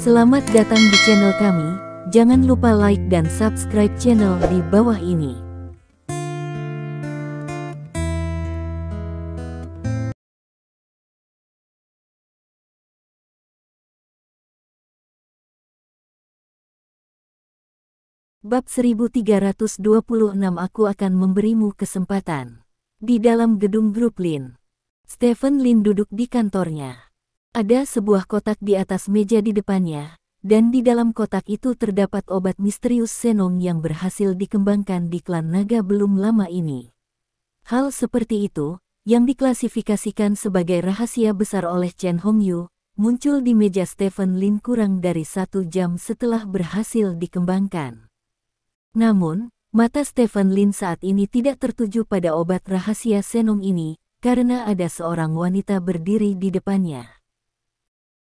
Selamat datang di channel kami, jangan lupa like dan subscribe channel di bawah ini. Bab 1326 Aku akan memberimu kesempatan. Di dalam gedung Brooklyn, Stephen Lin duduk di kantornya. Ada sebuah kotak di atas meja di depannya, dan di dalam kotak itu terdapat obat misterius Senong yang berhasil dikembangkan di klan naga belum lama ini. Hal seperti itu, yang diklasifikasikan sebagai rahasia besar oleh Chen Hongyu, muncul di meja Stephen Lin kurang dari 1 jam setelah berhasil dikembangkan. Namun, mata Stephen Lin saat ini tidak tertuju pada obat rahasia Senong ini, karena ada seorang wanita berdiri di depannya.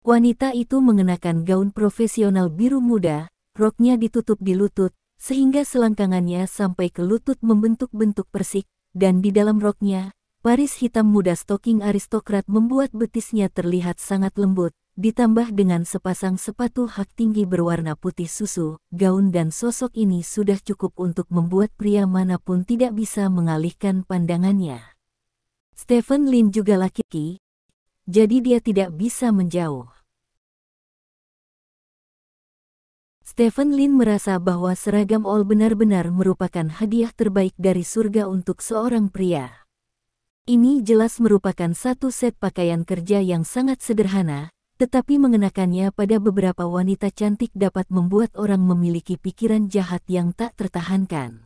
Wanita itu mengenakan gaun profesional biru muda, roknya ditutup di lutut, sehingga selangkangannya sampai ke lutut membentuk-bentuk persik, dan di dalam roknya, paris hitam muda stoking aristokrat membuat betisnya terlihat sangat lembut, ditambah dengan sepasang sepatu hak tinggi berwarna putih susu. Gaun dan sosok ini sudah cukup untuk membuat pria manapun tidak bisa mengalihkan pandangannya. Stephen Lin juga laki-laki, jadi dia tidak bisa menjauh. Stephen Lin merasa bahwa seragam all benar-benar merupakan hadiah terbaik dari surga untuk seorang pria. Ini jelas merupakan satu set pakaian kerja yang sangat sederhana, tetapi mengenakannya pada beberapa wanita cantik dapat membuat orang memiliki pikiran jahat yang tak tertahankan.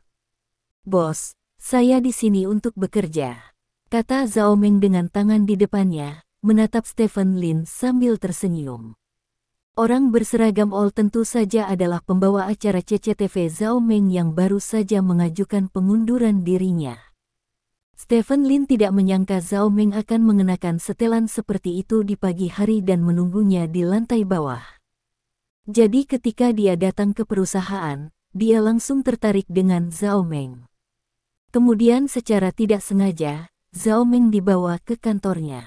"Bos, saya di sini untuk bekerja," kata Zhao Meng dengan tangan di depannya, menatap Stephen Lin sambil tersenyum. Orang berseragam all tentu saja adalah pembawa acara CCTV Zhao Meng yang baru saja mengajukan pengunduran dirinya. Stephen Lin tidak menyangka Zhao Meng akan mengenakan setelan seperti itu di pagi hari dan menunggunya di lantai bawah. Jadi ketika dia datang ke perusahaan, dia langsung tertarik dengan Zhao Meng. Kemudian secara tidak sengaja, Zhao Meng dibawa ke kantornya.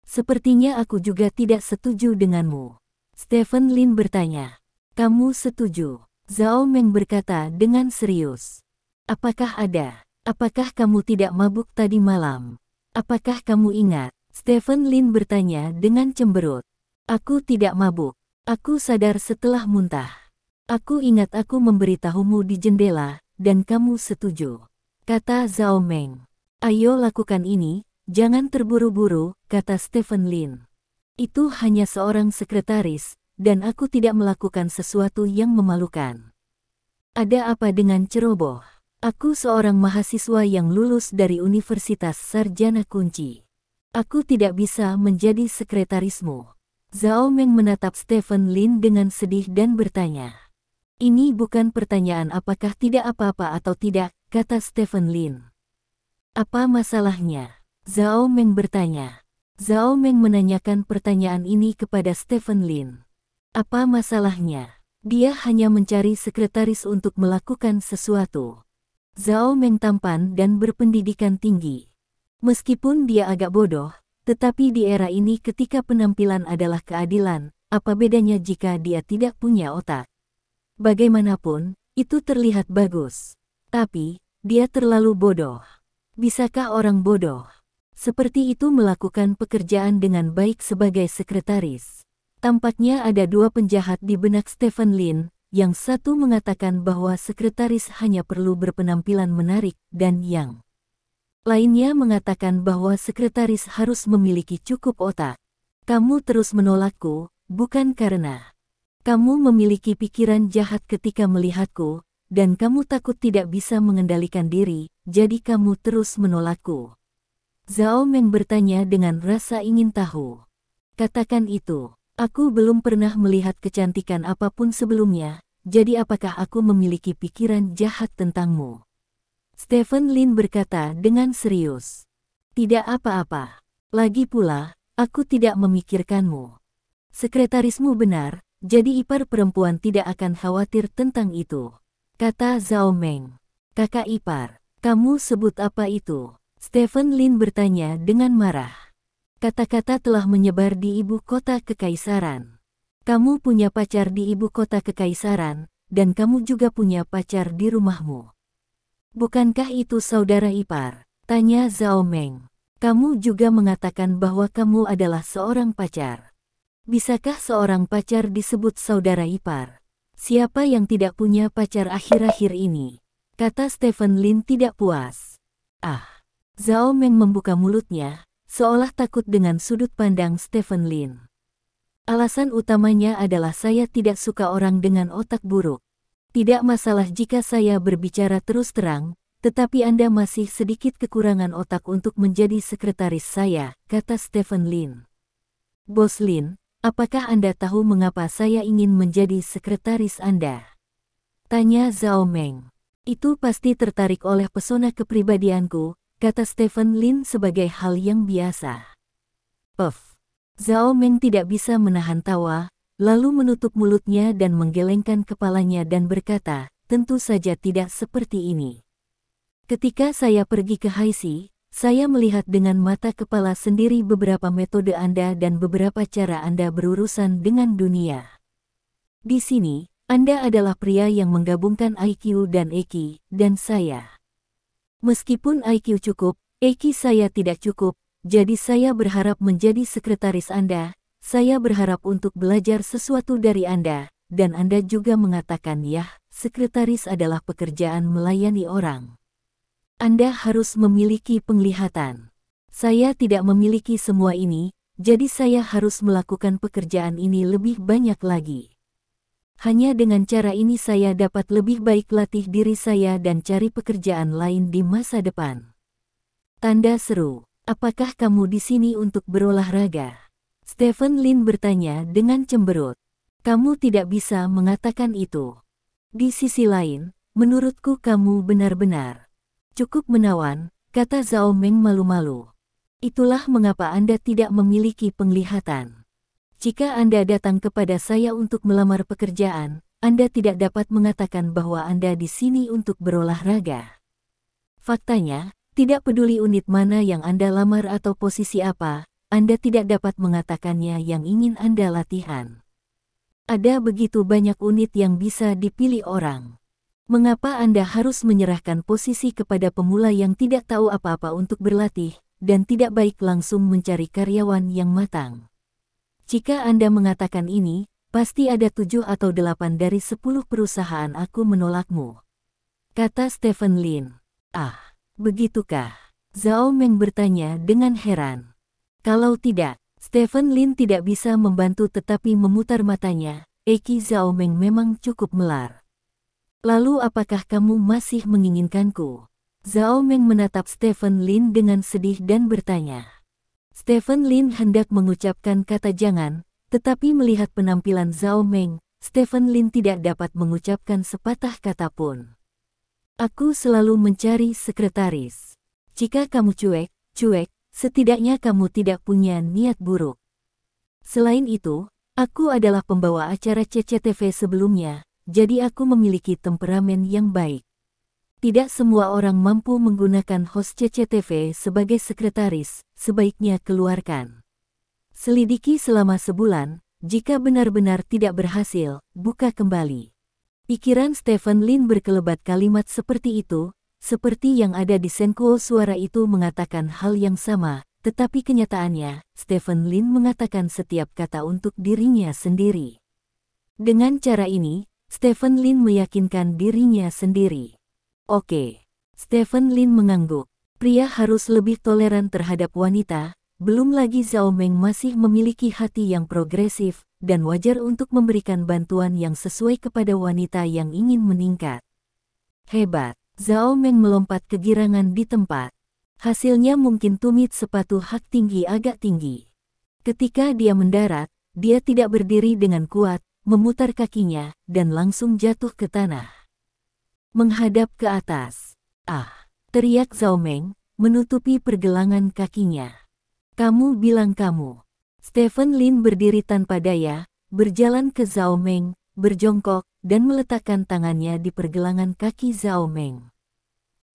"Sepertinya aku juga tidak setuju denganmu," Stephen Lin bertanya. "Kamu setuju?" Zhao Meng berkata dengan serius. Apakah kamu tidak mabuk tadi malam? Apakah kamu ingat?" Stephen Lin bertanya dengan cemberut. "Aku tidak mabuk. Aku sadar setelah muntah. Aku ingat aku memberitahumu di jendela, dan kamu setuju," kata Zhao Meng. "Ayo lakukan ini, jangan terburu-buru," kata Stephen Lin. "Itu hanya seorang sekretaris, dan aku tidak melakukan sesuatu yang memalukan." "Ada apa dengan ceroboh? Aku seorang mahasiswa yang lulus dari Universitas Sarjana Kunci. Aku tidak bisa menjadi sekretarismu." Zhao Meng menatap Stephen Lin dengan sedih dan bertanya. "Ini bukan pertanyaan apakah tidak apa-apa atau tidak," kata Stephen Lin. "Apa masalahnya?" Zhao Meng bertanya. Zhao Meng menanyakan pertanyaan ini kepada Stephen Lin. "Apa masalahnya? Dia hanya mencari sekretaris untuk melakukan sesuatu." Zhao Meng tampan dan berpendidikan tinggi. Meskipun dia agak bodoh, tetapi di era ini ketika penampilan adalah keadilan, apa bedanya jika dia tidak punya otak? Bagaimanapun, itu terlihat bagus. Tapi, dia terlalu bodoh. Bisakah orang bodoh seperti itu melakukan pekerjaan dengan baik sebagai sekretaris? Tampaknya ada dua penjahat di benak Stephen Lin, yang satu mengatakan bahwa sekretaris hanya perlu berpenampilan menarik, dan yang lainnya mengatakan bahwa sekretaris harus memiliki cukup otak. "Kamu terus menolakku, bukan karena kamu memiliki pikiran jahat ketika melihatku, dan kamu takut tidak bisa mengendalikan diri, jadi kamu terus menolakku?" Zhao Meng bertanya dengan rasa ingin tahu. "Katakan itu. Aku belum pernah melihat kecantikan apapun sebelumnya, jadi apakah aku memiliki pikiran jahat tentangmu?" Stephen Lin berkata dengan serius. "Tidak apa-apa. Lagi pula, aku tidak memikirkanmu. Sekretarismu benar, jadi ipar perempuan tidak akan khawatir tentang itu," kata Zhao Meng. "Kakak ipar, kamu sebut apa itu?" Stephen Lin bertanya dengan marah. Kata-kata telah menyebar di ibu kota kekaisaran. Kamu punya pacar di ibu kota kekaisaran, dan kamu juga punya pacar di rumahmu. Bukankah itu saudara ipar? Tanya Zhao Meng. Kamu juga mengatakan bahwa kamu adalah seorang pacar. Bisakah seorang pacar disebut saudara ipar? Siapa yang tidak punya pacar akhir-akhir ini? Kata Stephen Lin tidak puas. Ah! Zhao Meng membuka mulutnya, seolah takut dengan sudut pandang Stephen Lin. Alasan utamanya adalah saya tidak suka orang dengan otak buruk. Tidak masalah jika saya berbicara terus terang, tetapi Anda masih sedikit kekurangan otak untuk menjadi sekretaris saya, kata Stephen Lin. Bos Lin, apakah Anda tahu mengapa saya ingin menjadi sekretaris Anda? Tanya Zhao Meng. Itu pasti tertarik oleh pesona kepribadianku, kata Stephen Lin sebagai hal yang biasa. Puff. Zhao Meng tidak bisa menahan tawa, lalu menutup mulutnya dan menggelengkan kepalanya dan berkata, tentu saja tidak seperti ini. Ketika saya pergi ke Haixi, saya melihat dengan mata kepala sendiri beberapa metode Anda dan beberapa cara Anda berurusan dengan dunia. Di sini, Anda adalah pria yang menggabungkan IQ dan EQ, dan saya. Meskipun IQ cukup, EQ saya tidak cukup, jadi saya berharap menjadi sekretaris Anda. Saya berharap untuk belajar sesuatu dari Anda, dan Anda juga mengatakan ya, sekretaris adalah pekerjaan melayani orang. Anda harus memiliki penglihatan. Saya tidak memiliki semua ini, jadi saya harus melakukan pekerjaan ini lebih banyak lagi. Hanya dengan cara ini saya dapat lebih baik latih diri saya dan cari pekerjaan lain di masa depan. Tanda seru, apakah kamu di sini untuk berolahraga? Stephen Lin bertanya dengan cemberut. Kamu tidak bisa mengatakan itu. Di sisi lain, menurutku kamu benar-benar cukup menawan, kata Zhao Meng malu-malu. Itulah mengapa Anda tidak memiliki penglihatan. Jika Anda datang kepada saya untuk melamar pekerjaan, Anda tidak dapat mengatakan bahwa Anda di sini untuk berolahraga. Faktanya, tidak peduli unit mana yang Anda lamar atau posisi apa, Anda tidak dapat mengatakannya yang ingin Anda latihan. Ada begitu banyak unit yang bisa dipilih orang. Mengapa Anda harus menyerahkan posisi kepada pemula yang tidak tahu apa-apa untuk berlatih, dan tidak baik langsung mencari karyawan yang matang? Jika Anda mengatakan ini, pasti ada 7 atau 8 dari 10 perusahaan aku menolakmu. Kata Stephen Lin. Ah, begitukah? Zhao Meng bertanya dengan heran. Kalau tidak, Stephen Lin tidak bisa membantu tetapi memutar matanya. Eki Zhao Meng memang cukup melar. Lalu apakah kamu masih menginginkanku? Zhao Meng menatap Stephen Lin dengan sedih dan bertanya. Stephen Lin hendak mengucapkan kata jangan, tetapi melihat penampilan Zhao Meng, Stephen Lin tidak dapat mengucapkan sepatah kata pun. Aku selalu mencari sekretaris. Jika kamu cuek, setidaknya kamu tidak punya niat buruk. Selain itu, aku adalah pembawa acara CCTV sebelumnya, jadi aku memiliki temperamen yang baik. Tidak semua orang mampu menggunakan host CCTV sebagai sekretaris, sebaiknya keluarkan. Selidiki selama sebulan, jika benar-benar tidak berhasil, buka kembali. Pikiran Stephen Lin berkelebat kalimat seperti itu, seperti yang ada di senkuo suara itu mengatakan hal yang sama, tetapi kenyataannya, Stephen Lin mengatakan setiap kata untuk dirinya sendiri. Dengan cara ini, Stephen Lin meyakinkan dirinya sendiri. Oke. Stephen Lin mengangguk. Pria harus lebih toleran terhadap wanita, belum lagi Zhao Meng masih memiliki hati yang progresif, dan wajar untuk memberikan bantuan yang sesuai kepada wanita yang ingin meningkat. Hebat. Zhao Meng melompat kegirangan di tempat. Hasilnya mungkin tumit sepatu hak tinggi agak tinggi. Ketika dia mendarat, dia tidak berdiri dengan kuat, memutar kakinya, dan langsung jatuh ke tanah. Menghadap ke atas. Ah, teriak Zhao Meng, menutupi pergelangan kakinya. Kamu bilang kamu. Stephen Lin berdiri tanpa daya, berjalan ke Zhao Meng, berjongkok, dan meletakkan tangannya di pergelangan kaki Zhao Meng.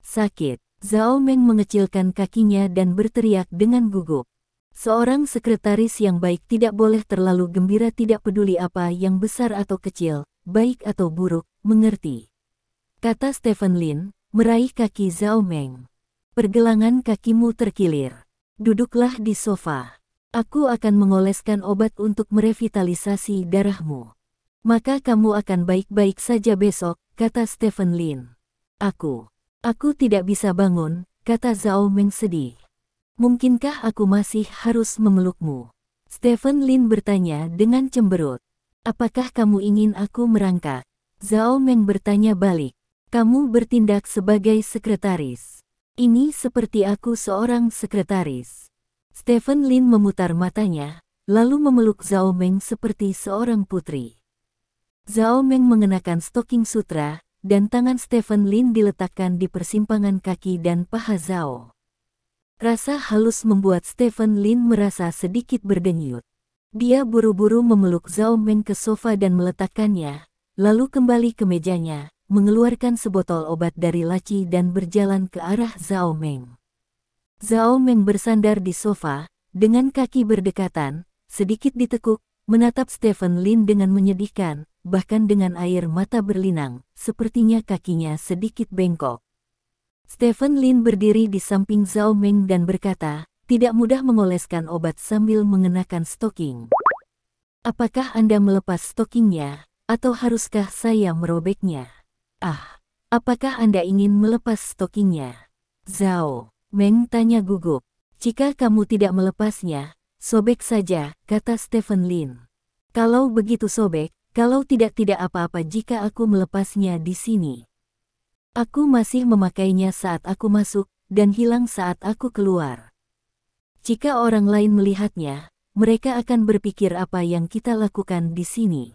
Sakit. Zhao Meng mengecilkan kakinya dan berteriak dengan gugup. Seorang sekretaris yang baik tidak boleh terlalu gembira, tidak peduli apa yang besar atau kecil, baik atau buruk, mengerti? Kata Stephen Lin, meraih kaki Zhao Meng. Pergelangan kakimu terkilir. Duduklah di sofa. Aku akan mengoleskan obat untuk merevitalisasi darahmu. Maka kamu akan baik-baik saja besok, kata Stephen Lin. Aku tidak bisa bangun, kata Zhao Meng sedih. Mungkinkah aku masih harus memelukmu? Stephen Lin bertanya dengan cemberut. Apakah kamu ingin aku merangkak? Zhao Meng bertanya balik. Kamu bertindak sebagai sekretaris. Ini seperti aku seorang sekretaris. Stephen Lin memutar matanya, lalu memeluk Zhao Meng seperti seorang putri. Zhao Meng mengenakan stoking sutra, dan tangan Stephen Lin diletakkan di persimpangan kaki dan paha Zhao. Rasa halus membuat Stephen Lin merasa sedikit berdenyut. Dia buru-buru memeluk Zhao Meng ke sofa dan meletakkannya, lalu kembali ke mejanya, mengeluarkan sebotol obat dari laci dan berjalan ke arah Zhao Meng. Zhao Meng bersandar di sofa, dengan kaki berdekatan, sedikit ditekuk, menatap Stephen Lin dengan menyedihkan, bahkan dengan air mata berlinang, sepertinya kakinya sedikit bengkok. Stephen Lin berdiri di samping Zhao Meng dan berkata, tidak mudah mengoleskan obat sambil mengenakan stoking. Apakah Anda melepas stokingnya, atau haruskah saya merobeknya? Apakah Anda ingin melepas stokingnya? Zhao Meng tanya gugup. Jika kamu tidak melepasnya, sobek saja, kata Stephen Lin. Kalau begitu sobek, kalau tidak apa-apa jika aku melepasnya di sini. Aku masih memakainya saat aku masuk, dan hilang saat aku keluar. Jika orang lain melihatnya, mereka akan berpikir apa yang kita lakukan di sini.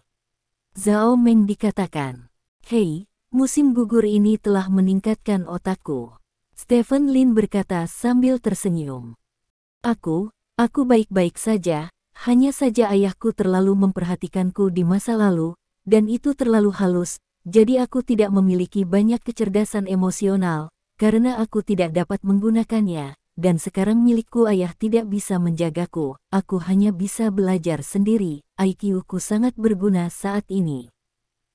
Zhao Meng dikatakan. Hei, musim gugur ini telah meningkatkan otakku. Stephen Lin berkata sambil tersenyum. Aku baik-baik saja, hanya saja ayahku terlalu memperhatikanku di masa lalu, dan itu terlalu halus. Jadi aku tidak memiliki banyak kecerdasan emosional, karena aku tidak dapat menggunakannya, dan sekarang milikku ayah tidak bisa menjagaku, aku hanya bisa belajar sendiri, IQ-ku sangat berguna saat ini.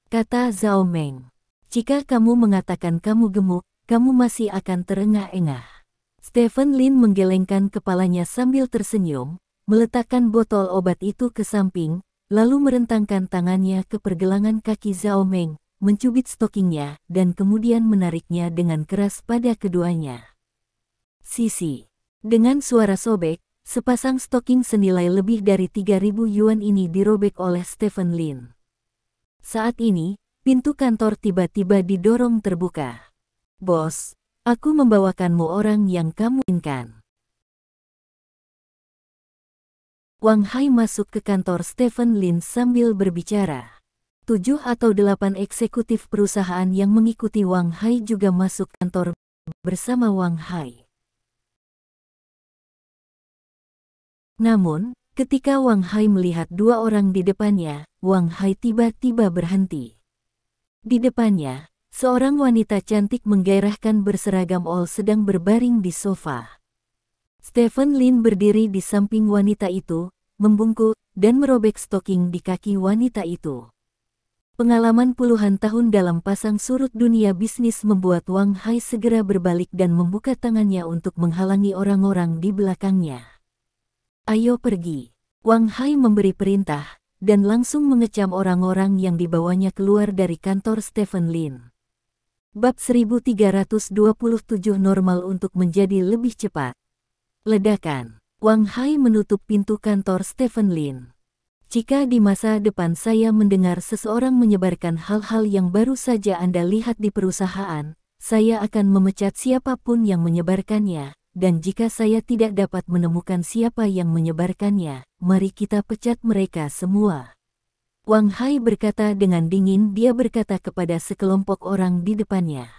Kata Zhao Meng. Jika kamu mengatakan kamu gemuk, kamu masih akan terengah-engah. Stephen Lin menggelengkan kepalanya sambil tersenyum, meletakkan botol obat itu ke samping, lalu merentangkan tangannya ke pergelangan kaki Zhao Meng, mencubit stokingnya, dan kemudian menariknya dengan keras pada keduanya. Sisi. Dengan suara sobek, sepasang stoking senilai lebih dari 3.000 yuan ini dirobek oleh Stephen Lin. Saat ini, pintu kantor tiba-tiba didorong terbuka. Bos, aku membawakanmu orang yang kamu inginkan. Wang Hai masuk ke kantor Stephen Lin sambil berbicara. 7 atau 8 eksekutif perusahaan yang mengikuti Wang Hai juga masuk kantor bersama Wang Hai. Namun, ketika Wang Hai melihat dua orang di depannya, Wang Hai tiba-tiba berhenti. Di depannya, seorang wanita cantik menggairahkan berseragam all sedang berbaring di sofa. Stephen Lin berdiri di samping wanita itu, membungkuk, dan merobek stoking di kaki wanita itu. Pengalaman puluhan tahun dalam pasang surut dunia bisnis membuat Wang Hai segera berbalik dan membuka tangannya untuk menghalangi orang-orang di belakangnya. Ayo pergi. Wang Hai memberi perintah, dan langsung mengecam orang-orang yang dibawanya keluar dari kantor Stephen Lin. Bab 1327 normal untuk menjadi lebih cepat. Ledakan. Wang Hai menutup pintu kantor Stephen Lin. Jika di masa depan saya mendengar seseorang menyebarkan hal-hal yang baru saja Anda lihat di perusahaan, saya akan memecat siapapun yang menyebarkannya, dan jika saya tidak dapat menemukan siapa yang menyebarkannya, mari kita pecat mereka semua. Wang Hai berkata dengan dingin. Dia berkata kepada sekelompok orang di depannya.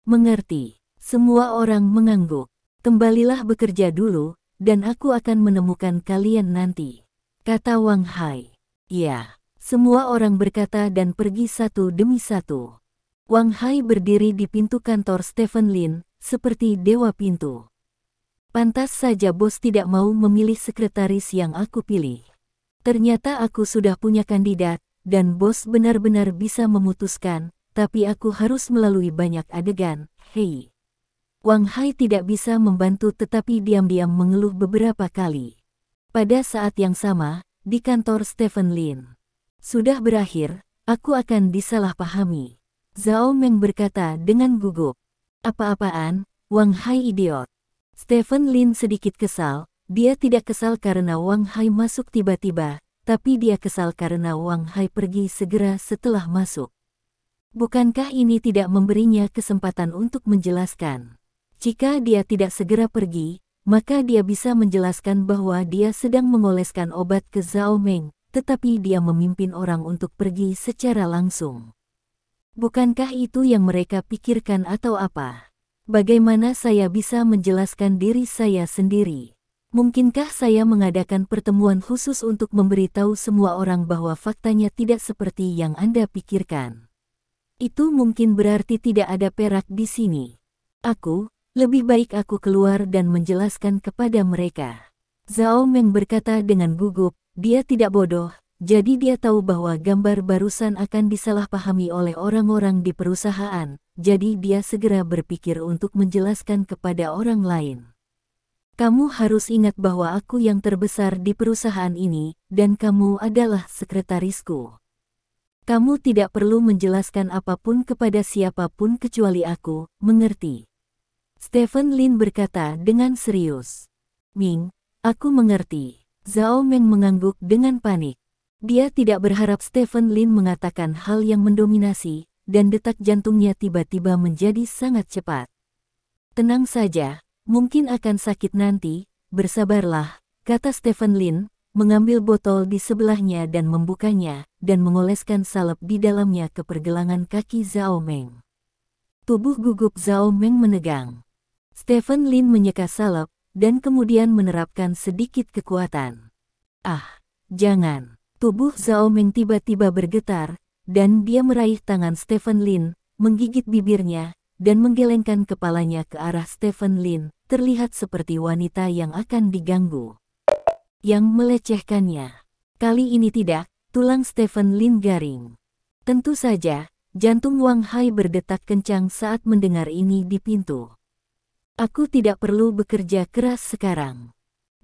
Mengerti. Semua orang mengangguk. Kembalilah bekerja dulu, dan aku akan menemukan kalian nanti. Kata Wang Hai. Ya, semua orang berkata dan pergi satu demi satu. Wang Hai berdiri di pintu kantor Stephen Lin, seperti dewa pintu. Pantas saja bos tidak mau memilih sekretaris yang aku pilih. Ternyata aku sudah punya kandidat, dan bos benar-benar bisa memutuskan, tapi aku harus melalui banyak adegan. Hei. Wang Hai tidak bisa membantu tetapi diam-diam mengeluh beberapa kali. Pada saat yang sama, di kantor Stephen Lin. Sudah berakhir, aku akan disalahpahami. Zhao Meng berkata dengan gugup. Apa-apaan, Wang Hai idiot. Stephen Lin sedikit kesal, dia tidak kesal karena Wang Hai masuk tiba-tiba, tapi dia kesal karena Wang Hai pergi segera setelah masuk. Bukankah ini tidak memberinya kesempatan untuk menjelaskan? Jika dia tidak segera pergi, maka dia bisa menjelaskan bahwa dia sedang mengoleskan obat ke Zhao Meng, tetapi dia memimpin orang untuk pergi secara langsung. Bukankah itu yang mereka pikirkan atau apa? Bagaimana saya bisa menjelaskan diri saya sendiri? Mungkinkah saya mengadakan pertemuan khusus untuk memberitahu semua orang bahwa faktanya tidak seperti yang Anda pikirkan? Itu mungkin berarti tidak ada perak di sini. Lebih baik aku keluar dan menjelaskan kepada mereka. Zhao Meng berkata dengan gugup, dia tidak bodoh, jadi dia tahu bahwa gambar barusan akan disalahpahami oleh orang-orang di perusahaan, jadi dia segera berpikir untuk menjelaskan kepada orang lain. Kamu harus ingat bahwa aku yang terbesar di perusahaan ini, dan kamu adalah sekretarisku. Kamu tidak perlu menjelaskan apapun kepada siapapun kecuali aku, mengerti? Stephen Lin berkata dengan serius. Ming, aku mengerti. Zhao Meng mengangguk dengan panik. Dia tidak berharap Stephen Lin mengatakan hal yang mendominasi, dan detak jantungnya tiba-tiba menjadi sangat cepat. Tenang saja, mungkin akan sakit nanti, bersabarlah, kata Stephen Lin, mengambil botol di sebelahnya dan membukanya, dan mengoleskan salep di dalamnya ke pergelangan kaki Zhao Meng. Tubuh gugup Zhao Meng menegang. Stephen Lin menyeka salep, dan kemudian menerapkan sedikit kekuatan. Jangan. Tubuh Zhao Meng tiba-tiba bergetar, dan dia meraih tangan Stephen Lin, menggigit bibirnya, dan menggelengkan kepalanya ke arah Stephen Lin, terlihat seperti wanita yang akan diganggu. Yang melecehkannya. Kali ini tidak, tulang Stephen Lin garing. Tentu saja, jantung Wang Hai berdetak kencang saat mendengar ini di pintu. Aku tidak perlu bekerja keras sekarang.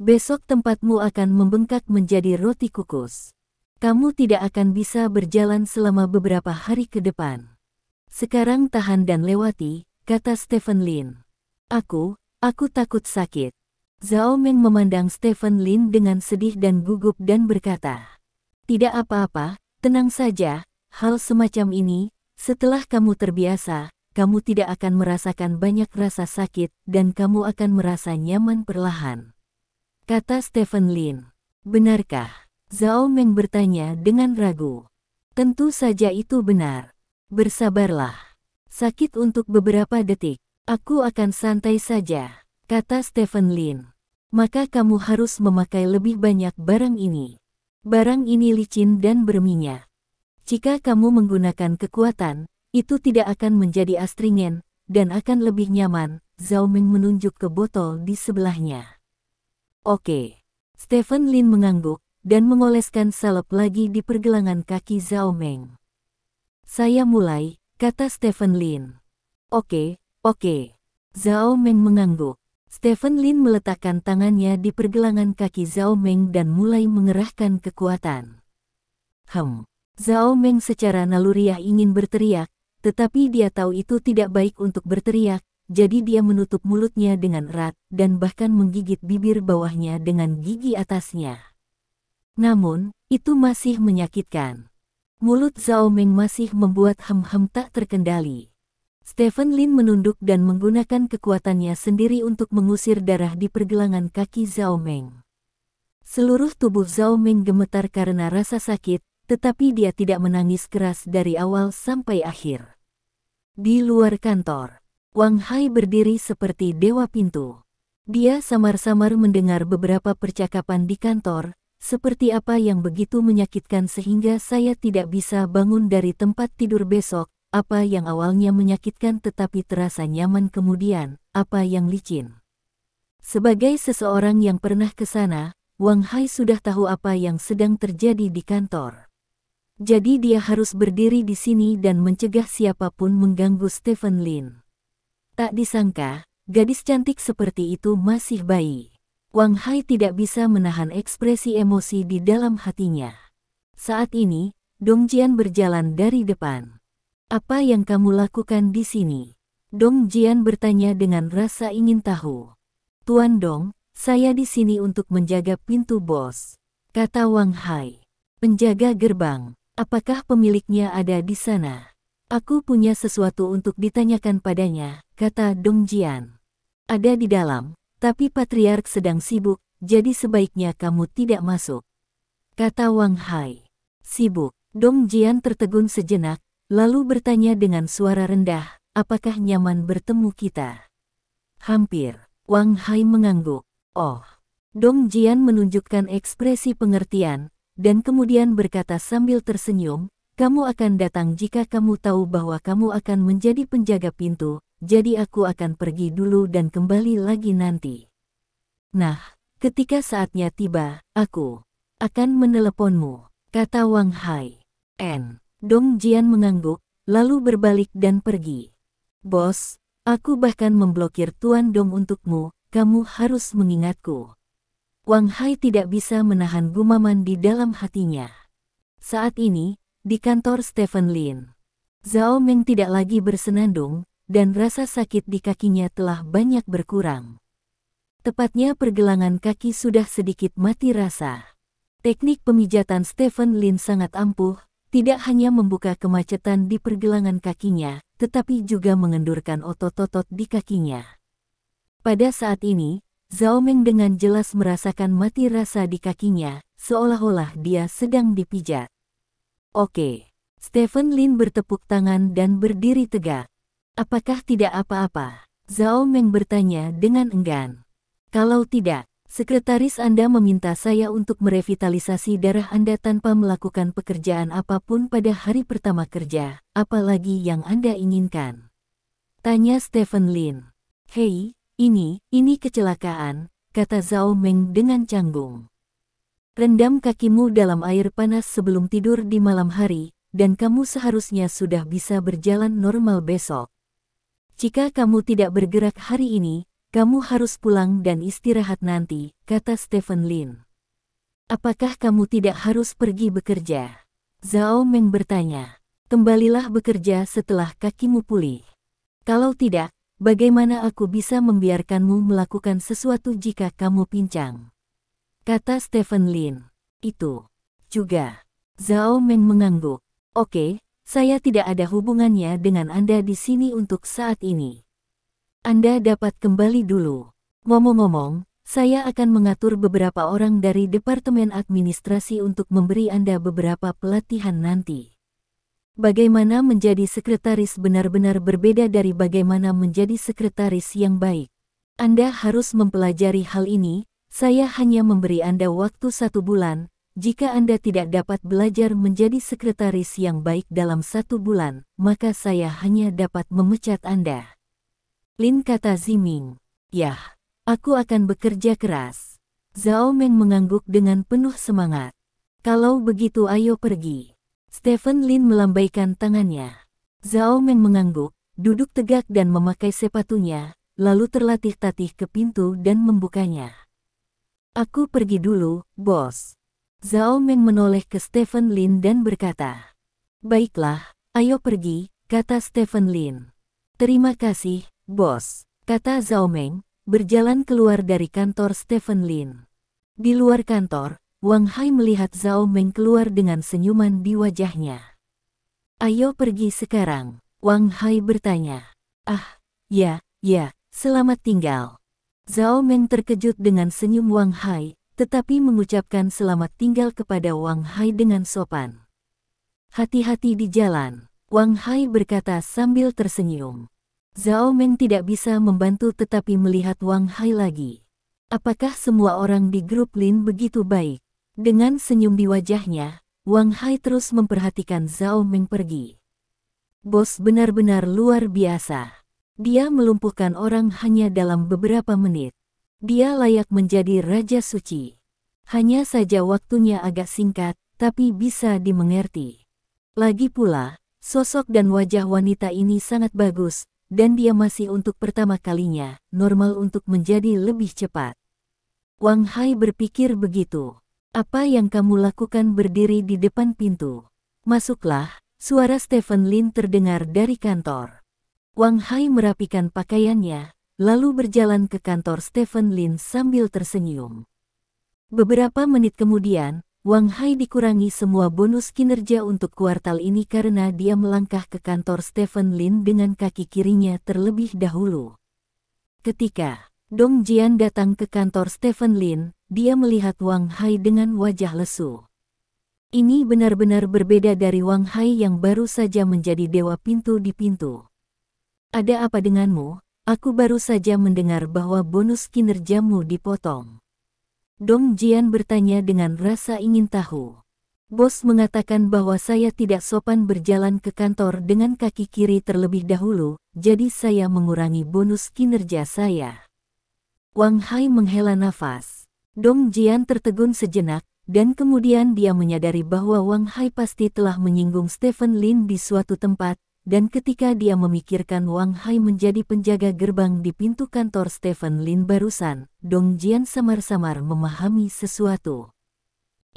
Besok tempatmu akan membengkak menjadi roti kukus. Kamu tidak akan bisa berjalan selama beberapa hari ke depan. Sekarang tahan dan lewati, kata Stephen Lin. Aku takut sakit. Zhao Meng memandang Stephen Lin dengan sedih dan gugup dan berkata, tidak apa-apa, tenang saja, hal semacam ini, setelah kamu terbiasa, kamu tidak akan merasakan banyak rasa sakit dan kamu akan merasa nyaman perlahan. Kata Stephen Lin. Benarkah? Zhao Meng bertanya dengan ragu. Tentu saja itu benar. Bersabarlah. Sakit untuk beberapa detik. Aku akan santai saja, kata Stephen Lin. Maka kamu harus memakai lebih banyak barang ini. Barang ini licin dan berminyak. Jika kamu menggunakan kekuatan, itu tidak akan menjadi astringen, dan akan lebih nyaman. Zhao Meng menunjuk ke botol di sebelahnya. Oke. Stephen Lin mengangguk, dan mengoleskan salep lagi di pergelangan kaki Zhao Meng. Saya mulai, kata Stephen Lin. Oke. Zhao Meng mengangguk. Stephen Lin meletakkan tangannya di pergelangan kaki Zhao Meng dan mulai mengerahkan kekuatan. Zhao Meng secara naluriah ingin berteriak, tetapi dia tahu itu tidak baik untuk berteriak, jadi dia menutup mulutnya dengan erat dan bahkan menggigit bibir bawahnya dengan gigi atasnya. Namun, itu masih menyakitkan. Mulut Zhao Meng masih membuat hem-hem tak terkendali. Stephen Lin menunduk dan menggunakan kekuatannya sendiri untuk mengusir darah di pergelangan kaki Zhao Meng. Seluruh tubuh Zhao Meng gemetar karena rasa sakit, tetapi dia tidak menangis keras dari awal sampai akhir. Di luar kantor, Wang Hai berdiri seperti dewa pintu. Dia samar-samar mendengar beberapa percakapan di kantor, seperti apa yang begitu menyakitkan sehingga saya tidak bisa bangun dari tempat tidur besok, apa yang awalnya menyakitkan tetapi terasa nyaman kemudian, apa yang licin. Sebagai seseorang yang pernah ke sana, Wang Hai sudah tahu apa yang sedang terjadi di kantor. Jadi dia harus berdiri di sini dan mencegah siapapun mengganggu Stephen Lin. Tak disangka, gadis cantik seperti itu masih bayi. Wang Hai tidak bisa menahan ekspresi emosi di dalam hatinya. Saat ini, Dong Jian berjalan dari depan. Apa yang kamu lakukan di sini? Dong Jian bertanya dengan rasa ingin tahu. Tuan Dong, saya di sini untuk menjaga pintu bos, kata Wang Hai. Penjaga gerbang, apakah pemiliknya ada di sana? Aku punya sesuatu untuk ditanyakan padanya, kata Dong Jian. Ada di dalam, tapi Patriark sedang sibuk, jadi sebaiknya kamu tidak masuk, kata Wang Hai. Sibuk, Dong Jian tertegun sejenak, lalu bertanya dengan suara rendah, apakah nyaman bertemu kita? Hampir, Wang Hai mengangguk. Oh. Dong Jian menunjukkan ekspresi pengertian, dan kemudian berkata sambil tersenyum, kamu akan datang jika kamu tahu bahwa kamu akan menjadi penjaga pintu, jadi aku akan pergi dulu dan kembali lagi nanti. Nah, ketika saatnya tiba, aku akan meneleponmu, kata Wang Hai. Dong Jian mengangguk, lalu berbalik dan pergi. Bos, aku bahkan memblokir Tuan Dong untukmu, kamu harus mengingatku. Wang Hai tidak bisa menahan gumaman di dalam hatinya. Saat ini, di kantor Stephen Lin, Zhao Meng tidak lagi bersenandung, dan rasa sakit di kakinya telah banyak berkurang. Tepatnya pergelangan kaki sudah sedikit mati rasa. Teknik pemijatan Stephen Lin sangat ampuh, tidak hanya membuka kemacetan di pergelangan kakinya, tetapi juga mengendurkan otot-otot di kakinya. Pada saat ini, Zhao Meng dengan jelas merasakan mati rasa di kakinya, seolah-olah dia sedang dipijat. Oke. Stephen Lin bertepuk tangan dan berdiri tegak. Apakah tidak apa-apa? Zhao Meng bertanya dengan enggan. Kalau tidak, sekretaris Anda meminta saya untuk merevitalisasi darah Anda tanpa melakukan pekerjaan apapun pada hari pertama kerja, apalagi yang Anda inginkan? Tanya Stephen Lin. Hei, ini kecelakaan, kata Zhao Meng dengan canggung. Rendam kakimu dalam air panas sebelum tidur di malam hari, dan kamu seharusnya sudah bisa berjalan normal besok. Jika kamu tidak bergerak hari ini, kamu harus pulang dan istirahat nanti, kata Stephen Lin. Apakah kamu tidak harus pergi bekerja? Zhao Meng bertanya. Kembalilah bekerja setelah kakimu pulih. Kalau tidak, bagaimana aku bisa membiarkanmu melakukan sesuatu jika kamu pincang? Kata Stephen Lin. Itu juga. Zhao Meng mengangguk. Oke, saya tidak ada hubungannya dengan Anda di sini untuk saat ini. Anda dapat kembali dulu. Ngomong-ngomong, saya akan mengatur beberapa orang dari Departemen Administrasi untuk memberi Anda beberapa pelatihan nanti. Bagaimana menjadi sekretaris benar-benar berbeda dari bagaimana menjadi sekretaris yang baik. Anda harus mempelajari hal ini. Saya hanya memberi Anda waktu 1 bulan, jika Anda tidak dapat belajar menjadi sekretaris yang baik dalam 1 bulan, maka saya hanya dapat memecat Anda. Lin, kata Ziming. Yah, aku akan bekerja keras. Zhao Meng mengangguk dengan penuh semangat. Kalau begitu ayo pergi. Stephen Lin melambaikan tangannya. Zhao Meng mengangguk, duduk tegak dan memakai sepatunya, lalu terlatih-tatih ke pintu dan membukanya. Aku pergi dulu, bos. Zhao Meng menoleh ke Stephen Lin dan berkata. Baiklah, ayo pergi, kata Stephen Lin. Terima kasih, bos, kata Zhao Meng, berjalan keluar dari kantor Stephen Lin. Di luar kantor, Wang Hai melihat Zhao Meng keluar dengan senyuman di wajahnya. Ayo pergi sekarang, Wang Hai bertanya. Ah, ya, selamat tinggal. Zhao Meng terkejut dengan senyum Wang Hai, tetapi mengucapkan selamat tinggal kepada Wang Hai dengan sopan. Hati-hati di jalan, Wang Hai berkata sambil tersenyum. Zhao Meng tidak bisa membantu tetapi melihat Wang Hai lagi. Apakah semua orang di grup Lin begitu baik? Dengan senyum di wajahnya, Wang Hai terus memperhatikan Zhao Meng pergi. Bos benar-benar luar biasa. Dia melumpuhkan orang hanya dalam beberapa menit. Dia layak menjadi Raja Suci. Hanya saja waktunya agak singkat, tapi bisa dimengerti. Lagi pula, sosok dan wajah wanita ini sangat bagus, dan dia masih untuk pertama kalinya, normal untuk menjadi lebih cepat. Wang Hai berpikir begitu. Apa yang kamu lakukan berdiri di depan pintu? Masuklah, suara Stephen Lin terdengar dari kantor. Wang Hai merapikan pakaiannya, lalu berjalan ke kantor Stephen Lin sambil tersenyum. Beberapa menit kemudian, Wang Hai dikurangi semua bonus kinerja untuk kuartal ini karena dia melangkah ke kantor Stephen Lin dengan kaki kirinya terlebih dahulu. Ketika Dong Jian datang ke kantor Stephen Lin, dia melihat Wang Hai dengan wajah lesu. Ini benar-benar berbeda dari Wang Hai yang baru saja menjadi dewa pintu di pintu. Ada apa denganmu? Aku baru saja mendengar bahwa bonus kinerjamu dipotong. Dong Jian bertanya dengan rasa ingin tahu. Bos mengatakan bahwa saya tidak sopan berjalan ke kantor dengan kaki kiri terlebih dahulu, jadi saya mengurangi bonus kinerja saya. Wang Hai menghela nafas. Dong Jian tertegun sejenak, dan kemudian dia menyadari bahwa Wang Hai pasti telah menyinggung Stephen Lin di suatu tempat, dan ketika dia memikirkan Wang Hai menjadi penjaga gerbang di pintu kantor Stephen Lin barusan, Dong Jian samar-samar memahami sesuatu.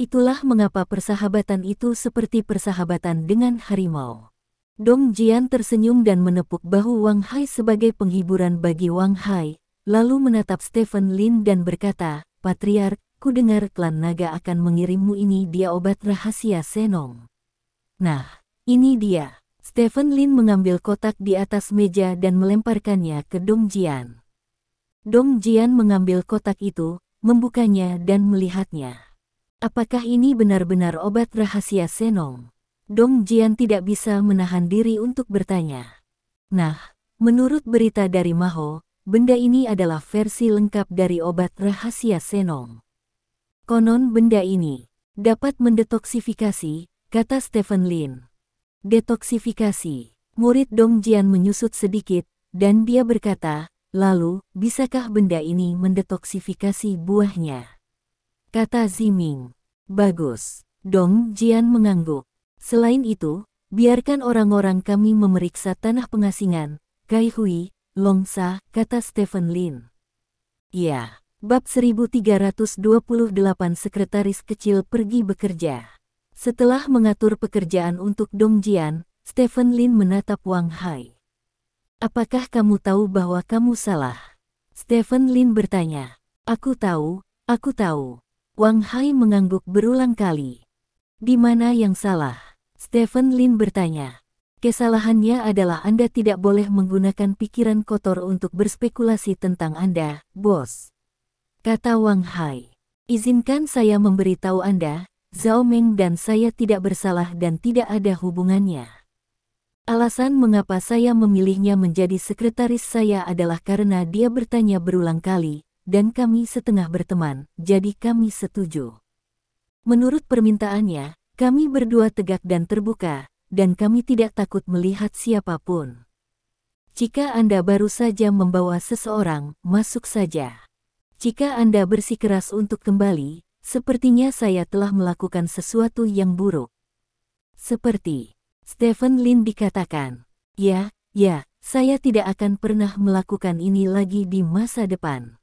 Itulah mengapa persahabatan itu seperti persahabatan dengan harimau. Dong Jian tersenyum dan menepuk bahu Wang Hai sebagai penghiburan bagi Wang Hai, lalu menatap Stephen Lin dan berkata, Patriark, ku dengar klan naga akan mengirimmu ini dia obat rahasia Senong. Nah, ini dia. Stephen Lin mengambil kotak di atas meja dan melemparkannya ke Dong Jian. Dong Jian mengambil kotak itu, membukanya dan melihatnya. Apakah ini benar-benar obat rahasia Senong? Dong Jian tidak bisa menahan diri untuk bertanya. Nah, menurut berita dari Maho, benda ini adalah versi lengkap dari obat rahasia Senong. Konon benda ini dapat mendetoksifikasi, kata Stephen Lin. Detoksifikasi. Murid Dong Jian menyusut sedikit, dan dia berkata, lalu, bisakah benda ini mendetoksifikasi buahnya? Kata Ziming. Bagus. Dong Jian mengangguk. Selain itu, biarkan orang-orang kami memeriksa tanah pengasingan, Kai Hui, Longsa, kata Stephen Lin. Ya, bab 1328 sekretaris kecil pergi bekerja. Setelah mengatur pekerjaan untuk Dong Jian, Stephen Lin menatap Wang Hai. Apakah kamu tahu bahwa kamu salah? Stephen Lin bertanya. Aku tahu, aku tahu. Wang Hai mengangguk berulang kali. Di mana yang salah? Stephen Lin bertanya. Kesalahannya adalah Anda tidak boleh menggunakan pikiran kotor untuk berspekulasi tentang Anda, bos. Kata Wang Hai. Izinkan saya memberitahu Anda, Zhao Meng dan saya tidak bersalah dan tidak ada hubungannya. Alasan mengapa saya memilihnya menjadi sekretaris saya adalah karena dia bertanya berulang kali, dan kami setengah berteman, jadi kami setuju. Menurut permintaannya, kami berdua tegak dan terbuka, dan kami tidak takut melihat siapapun. Jika Anda baru saja membawa seseorang, masuk saja. Jika Anda bersikeras untuk kembali, sepertinya saya telah melakukan sesuatu yang buruk. Seperti Stephen Lin dikatakan. Ya, saya tidak akan pernah melakukan ini lagi di masa depan.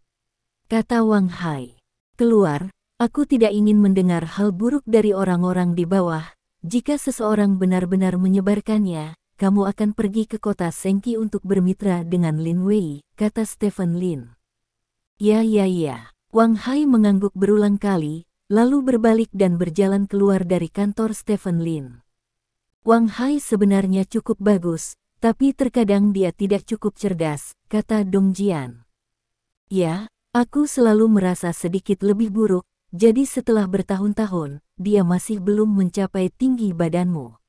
Kata Wang Hai. Keluar, aku tidak ingin mendengar hal buruk dari orang-orang di bawah. Jika seseorang benar-benar menyebarkannya, kamu akan pergi ke kota Sengki untuk bermitra dengan Lin Wei, kata Stephen Lin. Ya. Wang Hai mengangguk berulang kali, lalu berbalik dan berjalan keluar dari kantor Stephen Lin. Wang Hai sebenarnya cukup bagus, tapi terkadang dia tidak cukup cerdas, kata Dong Jian. Ya, aku selalu merasa sedikit lebih buruk, jadi setelah bertahun-tahun, dia masih belum mencapai tinggi badanmu.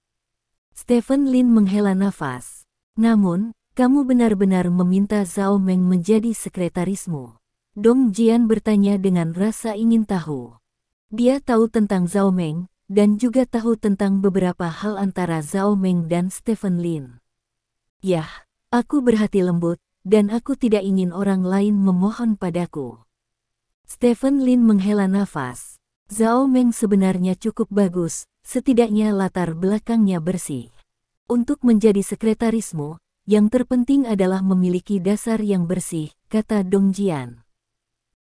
Stephen Lin menghela nafas. Namun, kamu benar-benar meminta Zhao Meng menjadi sekretarismu. Dong Jian bertanya dengan rasa ingin tahu. Dia tahu tentang Zhao Meng, dan juga tahu tentang beberapa hal antara Zhao Meng dan Stephen Lin. Yah, aku berhati lembut, dan aku tidak ingin orang lain memohon padaku. Stephen Lin menghela nafas. Zhao Meng sebenarnya cukup bagus, setidaknya latar belakangnya bersih. Untuk menjadi sekretarismu, yang terpenting adalah memiliki dasar yang bersih, kata Dong Jian.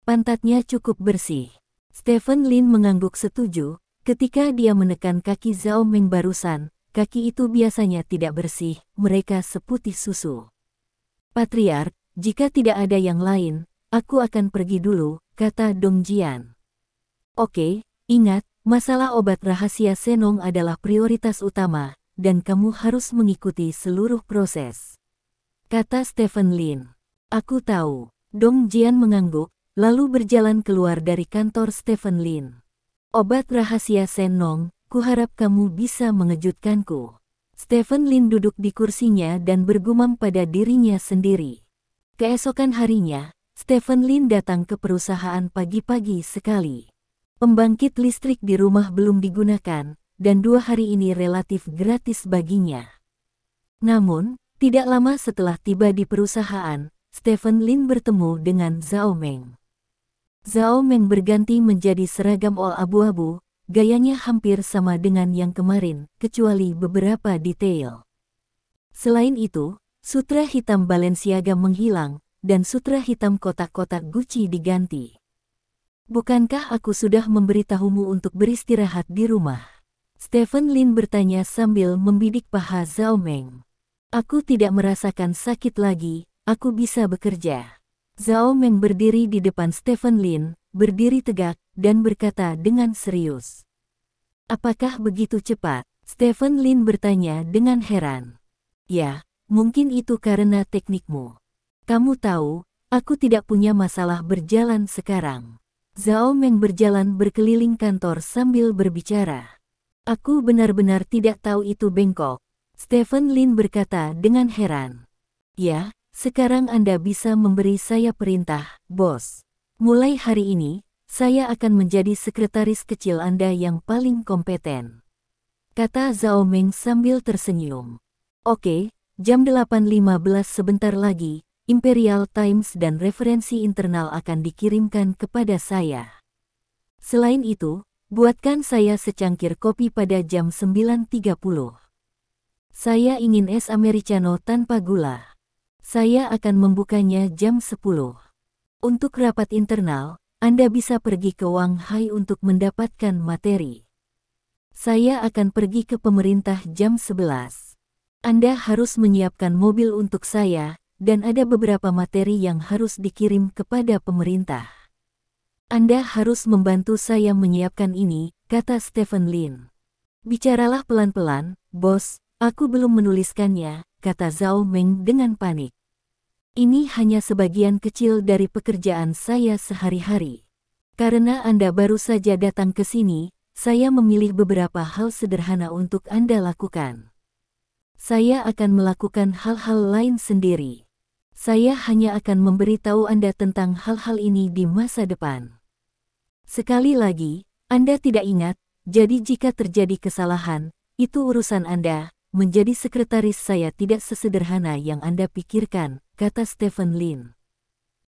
Pantatnya cukup bersih. Stephen Lin mengangguk setuju, ketika dia menekan kaki Zhao Meng barusan, kaki itu biasanya tidak bersih, mereka seputih susu. Patriark, jika tidak ada yang lain, aku akan pergi dulu, kata Dong Jian. Oke, ingat, masalah obat rahasia Senong adalah prioritas utama, dan kamu harus mengikuti seluruh proses, kata Stephen Lin. Aku tahu. Dong Jian mengangguk, lalu berjalan keluar dari kantor Stephen Lin. Obat rahasia Senong, kuharap kamu bisa mengejutkanku. Stephen Lin duduk di kursinya dan bergumam pada dirinya sendiri. Keesokan harinya, Stephen Lin datang ke perusahaan pagi-pagi sekali. Pembangkit listrik di rumah belum digunakan, dan 2 hari ini relatif gratis baginya. Namun, tidak lama setelah tiba di perusahaan, Stephen Lin bertemu dengan Zhao Meng. Zhao Meng berganti menjadi seragam all abu-abu, gayanya hampir sama dengan yang kemarin, kecuali beberapa detail. Selain itu, sutra hitam Balenciaga menghilang, dan sutra hitam kotak-kotak Gucci diganti. Bukankah aku sudah memberitahumu untuk beristirahat di rumah? Stephen Lin bertanya sambil membidik paha Zhao Meng. Aku tidak merasakan sakit lagi, aku bisa bekerja. Zhao Meng berdiri di depan Stephen Lin, berdiri tegak, dan berkata dengan serius. Apakah begitu cepat? Stephen Lin bertanya dengan heran. Ya, mungkin itu karena teknikmu. Kamu tahu, aku tidak punya masalah berjalan sekarang. Zhao Meng berjalan berkeliling kantor sambil berbicara. Aku benar-benar tidak tahu itu bengkok. Stephen Lin berkata dengan heran. Ya, sekarang Anda bisa memberi saya perintah, bos. Mulai hari ini, saya akan menjadi sekretaris kecil Anda yang paling kompeten, kata Zhao Meng sambil tersenyum. Oke, jam 8.15 sebentar lagi, Imperial Times dan referensi internal akan dikirimkan kepada saya. Selain itu, buatkan saya secangkir kopi pada jam 9.30. Saya ingin es americano tanpa gula. Saya akan membukanya jam 10. Untuk rapat internal, Anda bisa pergi ke Shanghai untuk mendapatkan materi. Saya akan pergi ke pemerintah jam 11. Anda harus menyiapkan mobil untuk saya, dan ada beberapa materi yang harus dikirim kepada pemerintah. Anda harus membantu saya menyiapkan ini, kata Stephen Lin. Bicaralah pelan-pelan, bos, aku belum menuliskannya, kata Zhao Meng dengan panik. Ini hanya sebagian kecil dari pekerjaan saya sehari-hari. Karena Anda baru saja datang ke sini, saya memilih beberapa hal sederhana untuk Anda lakukan. Saya akan melakukan hal-hal lain sendiri. Saya hanya akan memberitahu Anda tentang hal-hal ini di masa depan. Sekali lagi, Anda tidak ingat, jadi jika terjadi kesalahan, itu urusan Anda. Menjadi sekretaris saya tidak sesederhana yang Anda pikirkan, kata Stephen Lin.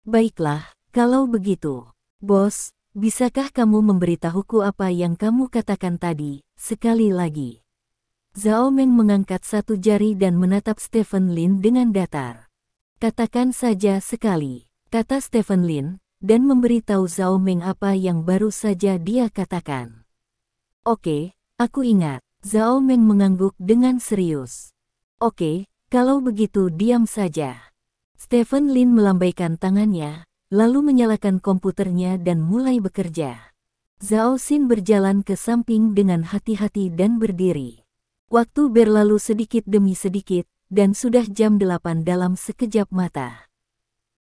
Baiklah, kalau begitu. Bos, bisakah kamu memberitahuku apa yang kamu katakan tadi, sekali lagi? Zhao Meng mengangkat satu jari dan menatap Stephen Lin dengan datar. Katakan saja sekali, kata Stephen Lin, dan memberitahu Zhao Meng apa yang baru saja dia katakan. Oke, aku ingat. Zhao Meng mengangguk dengan serius. Oke, kalau begitu diam saja. Stephen Lin melambaikan tangannya, lalu menyalakan komputernya dan mulai bekerja. Zhao Xin berjalan ke samping dengan hati-hati dan berdiri. Waktu berlalu sedikit demi sedikit, dan sudah jam 8 dalam sekejap mata.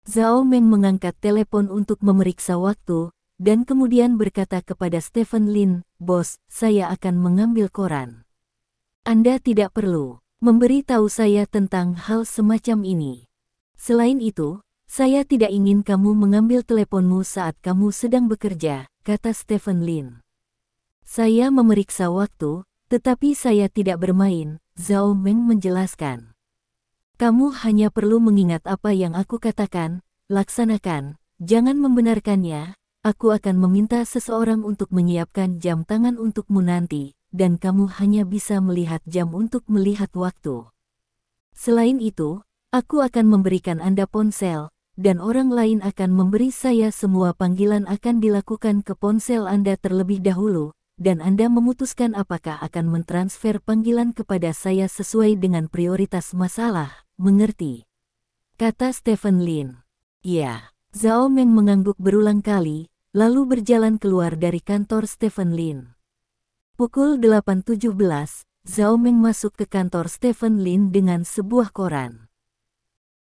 Zhao Meng mengangkat telepon untuk memeriksa waktu, dan kemudian berkata kepada Stephen Lin, bos, saya akan mengambil koran. Anda tidak perlu memberitahu saya tentang hal semacam ini. Selain itu, saya tidak ingin kamu mengambil teleponmu saat kamu sedang bekerja, kata Stephen Lin. Saya memeriksa waktu, tetapi saya tidak bermain, Zhao Meng menjelaskan. Kamu hanya perlu mengingat apa yang aku katakan, laksanakan, jangan membenarkannya, aku akan meminta seseorang untuk menyiapkan jam tangan untukmu nanti, dan kamu hanya bisa melihat jam untuk melihat waktu. Selain itu, aku akan memberikan Anda ponsel, dan orang lain akan memberi saya semua panggilan akan dilakukan ke ponsel Anda terlebih dahulu, dan Anda memutuskan apakah akan mentransfer panggilan kepada saya sesuai dengan prioritas masalah, mengerti? Kata Stephen Lin. Ya, Zhao Meng mengangguk berulang kali, lalu berjalan keluar dari kantor Stephen Lin. Pukul 8.17, Zhao Meng masuk ke kantor Stephen Lin dengan sebuah koran.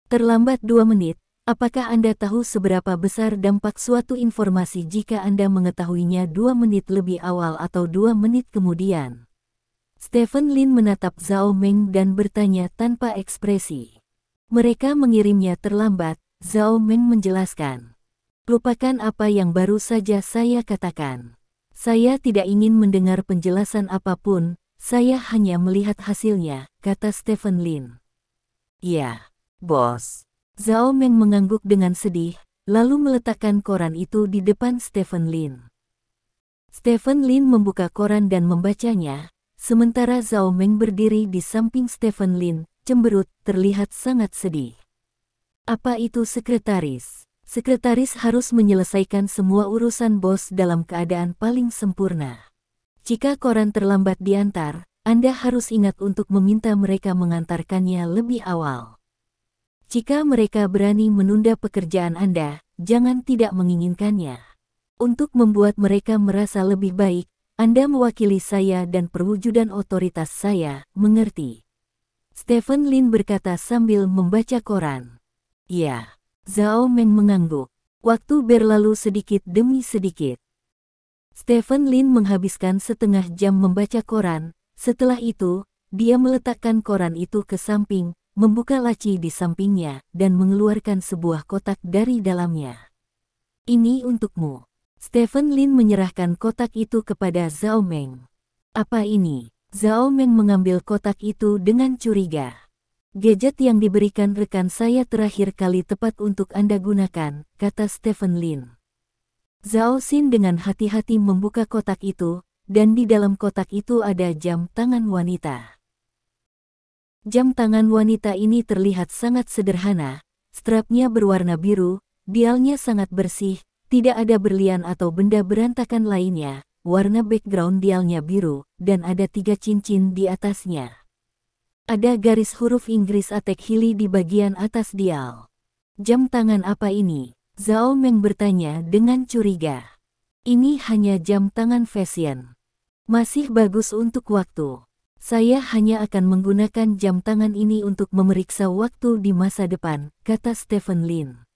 Terlambat 2 menit, apakah Anda tahu seberapa besar dampak suatu informasi jika Anda mengetahuinya 2 menit lebih awal atau 2 menit kemudian? Stephen Lin menatap Zhao Meng dan bertanya tanpa ekspresi. Mereka mengirimnya terlambat, Zhao Meng menjelaskan. Lupakan apa yang baru saja saya katakan. Saya tidak ingin mendengar penjelasan apapun, saya hanya melihat hasilnya, kata Stephen Lin. Ya, bos. Zhao Meng mengangguk dengan sedih, lalu meletakkan koran itu di depan Stephen Lin. Stephen Lin membuka koran dan membacanya, sementara Zhao Meng berdiri di samping Stephen Lin, cemberut, terlihat sangat sedih. Apa itu sekretaris? Sekretaris harus menyelesaikan semua urusan bos dalam keadaan paling sempurna. Jika koran terlambat diantar, Anda harus ingat untuk meminta mereka mengantarkannya lebih awal. Jika mereka berani menunda pekerjaan Anda, jangan tidak menginginkannya. Untuk membuat mereka merasa lebih baik, Anda mewakili saya dan perwujudan otoritas saya, mengerti? Stephen Lin berkata sambil membaca koran. Ya, Zhao Meng mengangguk. Waktu berlalu sedikit demi sedikit. Stephen Lin menghabiskan setengah jam membaca koran, setelah itu, dia meletakkan koran itu ke samping, membuka laci di sampingnya, dan mengeluarkan sebuah kotak dari dalamnya. Ini untukmu. Stephen Lin menyerahkan kotak itu kepada Zhao Meng. Apa ini? Zhao Meng mengambil kotak itu dengan curiga. Gadget yang diberikan rekan saya terakhir kali tepat untuk Anda gunakan, kata Stephen Lin. Zhao Xin dengan hati-hati membuka kotak itu, dan di dalam kotak itu ada jam tangan wanita. Jam tangan wanita ini terlihat sangat sederhana, strapnya berwarna biru, dialnya sangat bersih, tidak ada berlian atau benda berantakan lainnya, warna background dialnya biru, dan ada 3 cincin di atasnya. Ada garis huruf Inggris Atek Hili di bagian atas dial. Jam tangan apa ini? Zhao Meng bertanya dengan curiga. Ini hanya jam tangan fashion. Masih bagus untuk waktu. Saya hanya akan menggunakan jam tangan ini untuk memeriksa waktu di masa depan, kata Stephen Lin.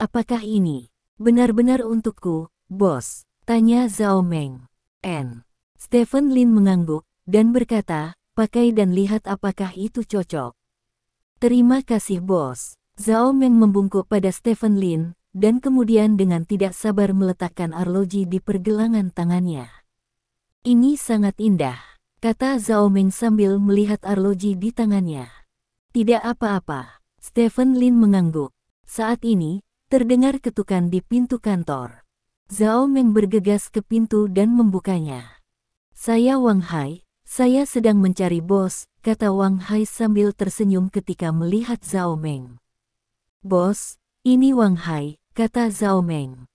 Apakah ini benar-benar untukku, bos? Tanya Zhao Meng. Stephen Lin mengangguk, dan berkata, pakai dan lihat apakah itu cocok. Terima kasih bos. Zhao Meng membungkuk pada Stephen Lin, dan kemudian dengan tidak sabar meletakkan arloji di pergelangan tangannya. Ini sangat indah, kata Zhao Meng sambil melihat arloji di tangannya. Tidak apa-apa. Stephen Lin mengangguk. Saat ini, terdengar ketukan di pintu kantor. Zhao Meng bergegas ke pintu dan membukanya. Saya Wang Hai, saya sedang mencari bos, kata Wang Hai sambil tersenyum ketika melihat Zhao Meng. Bos, ini Wang Hai, kata Zhao Meng.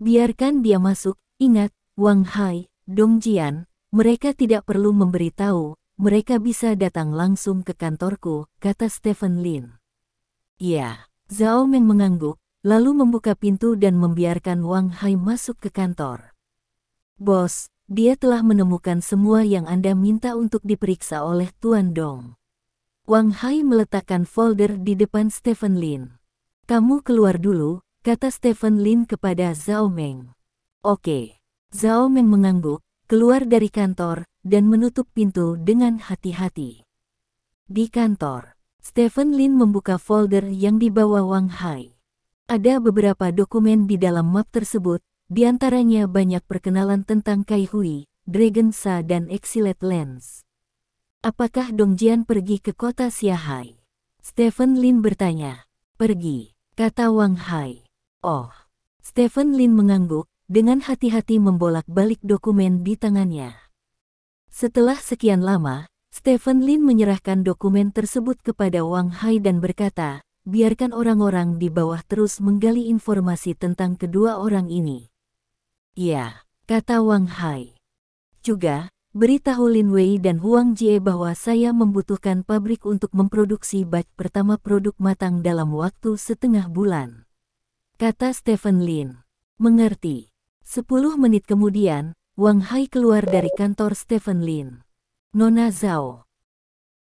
Biarkan dia masuk, ingat, Wang Hai, Dong Jian, mereka tidak perlu memberitahu, mereka bisa datang langsung ke kantorku, kata Stephen Lin. Ya, Zhao Meng mengangguk, lalu membuka pintu dan membiarkan Wang Hai masuk ke kantor. Bos, dia telah menemukan semua yang Anda minta untuk diperiksa oleh Tuan Dong. Wang Hai meletakkan folder di depan Stephen Lin. Kamu keluar dulu, kata Stephen Lin kepada Zhao Meng. Oke. Zhao Meng mengangguk, keluar dari kantor, dan menutup pintu dengan hati-hati. Di kantor, Stephen Lin membuka folder yang dibawa Wang Hai. Ada beberapa dokumen di dalam map tersebut, di antaranya banyak perkenalan tentang Kai Hui, Dragon Sa dan Exiled Lens. Apakah Dong Jian pergi ke kota Xiahai? Stephen Lin bertanya. Pergi, kata Wang Hai. Oh. Stephen Lin mengangguk, dengan hati-hati membolak-balik dokumen di tangannya. Setelah sekian lama, Stephen Lin menyerahkan dokumen tersebut kepada Wang Hai dan berkata, biarkan orang-orang di bawah terus menggali informasi tentang kedua orang ini. Ya, kata Wang Hai. Juga, beritahu Lin Wei dan Huang Jie bahwa saya membutuhkan pabrik untuk memproduksi batch pertama produk matang dalam waktu setengah bulan. Kata Stephen Lin. Mengerti. 10 menit kemudian, Wang Hai keluar dari kantor Stephen Lin. Nona Zhao.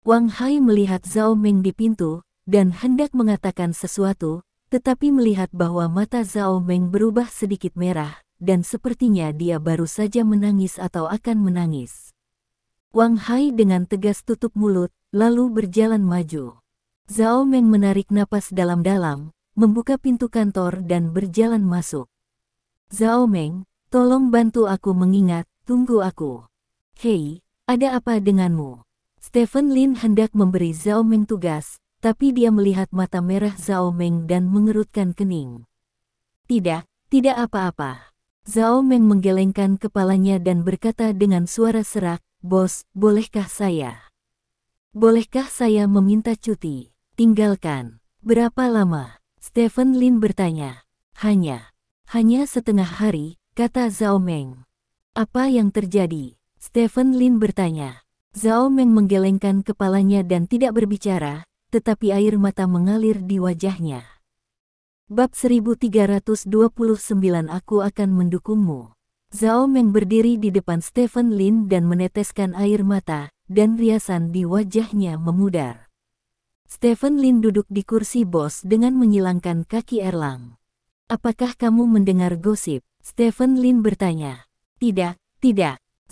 Wang Hai melihat Zhao Meng di pintu, dan hendak mengatakan sesuatu, tetapi melihat bahwa mata Zhao Meng berubah sedikit merah, dan sepertinya dia baru saja menangis atau akan menangis. Wang Hai dengan tegas tutup mulut, lalu berjalan maju. Zhao Meng menarik napas dalam-dalam, membuka pintu kantor dan berjalan masuk. Zhao Meng, tolong bantu aku mengingat, tunggu aku. Hei, ada apa denganmu? Stephen Lin hendak memberi Zhao Meng tugas, tapi dia melihat mata merah Zhao Meng dan mengerutkan kening. Tidak apa-apa. Zhao Meng menggelengkan kepalanya dan berkata dengan suara serak, Bos, bolehkah saya meminta cuti? Tinggalkan. Berapa lama? Stephen Lin bertanya. Hanya setengah hari, kata Zhao Meng. Apa yang terjadi? Stephen Lin bertanya. Zhao Meng menggelengkan kepalanya dan tidak berbicara, tetapi air mata mengalir di wajahnya. Bab 1329 Aku akan mendukungmu. Zhao Meng berdiri di depan Stephen Lin dan meneteskan air mata, dan riasan di wajahnya memudar. Stephen Lin duduk di kursi bos dengan menyilangkan kaki erlang. Apakah kamu mendengar gosip? Stephen Lin bertanya. Tidak.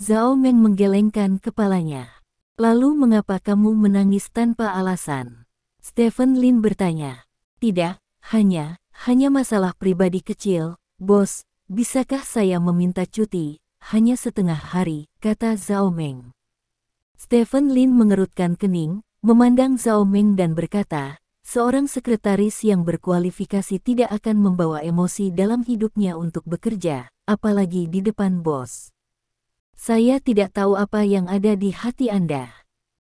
Zhao Meng menggelengkan kepalanya. Lalu mengapa kamu menangis tanpa alasan? Stephen Lin bertanya. Tidak, hanya masalah pribadi kecil, bos, bisakah saya meminta cuti, hanya setengah hari, kata Zhao Meng. Stephen Lin mengerutkan kening, memandang Zhao Meng dan berkata, seorang sekretaris yang berkualifikasi tidak akan membawa emosi dalam hidupnya untuk bekerja, apalagi di depan bos. Saya tidak tahu apa yang ada di hati Anda.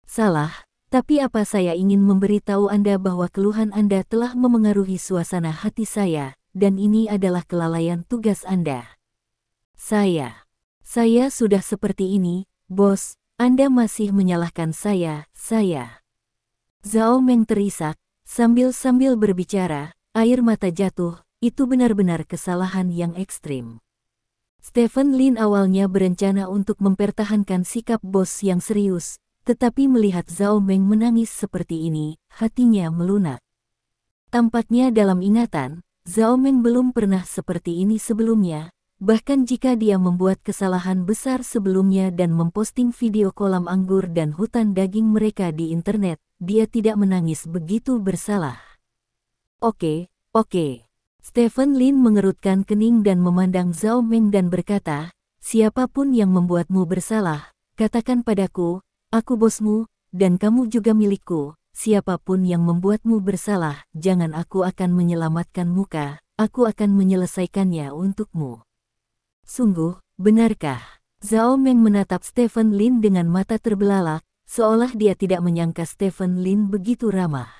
Salah, tapi apa saya ingin memberitahu Anda bahwa keluhan Anda telah memengaruhi suasana hati saya, dan ini adalah kelalaian tugas Anda. Saya sudah seperti ini, bos, Anda masih menyalahkan saya. Zhao Meng terisak, sambil berbicara, air mata jatuh, itu benar-benar kesalahan yang ekstrim. Stephen Lin awalnya berencana untuk mempertahankan sikap bos yang serius, tetapi melihat Zhao Meng menangis seperti ini, hatinya melunak. Tampaknya dalam ingatan, Zhao Meng belum pernah seperti ini sebelumnya, bahkan jika dia membuat kesalahan besar sebelumnya dan memposting video kolam anggur dan hutan daging mereka di internet, dia tidak menangis begitu bersalah. Oke. Stephen Lin mengerutkan kening dan memandang Zhao Meng dan berkata, siapapun yang membuatmu bersalah, katakan padaku, aku bosmu, dan kamu juga milikku, siapapun yang membuatmu bersalah, jangan aku akan menyelamatkan muka, aku akan menyelesaikannya untukmu. Sungguh, benarkah? Zhao Meng menatap Stephen Lin dengan mata terbelalak, seolah dia tidak menyangka Stephen Lin begitu ramah.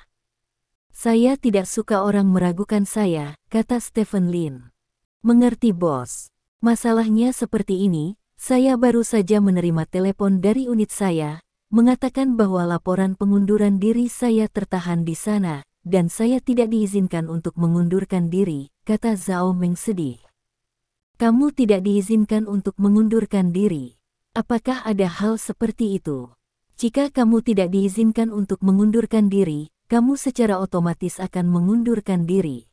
Saya tidak suka orang meragukan saya, kata Stephen Lin. Mengerti bos. Masalahnya seperti ini, saya baru saja menerima telepon dari unit saya, mengatakan bahwa laporan pengunduran diri saya tertahan di sana, dan saya tidak diizinkan untuk mengundurkan diri, kata Zhao Meng sedih. Kamu tidak diizinkan untuk mengundurkan diri. Apakah ada hal seperti itu? Jika kamu tidak diizinkan untuk mengundurkan diri, kamu secara otomatis akan mengundurkan diri.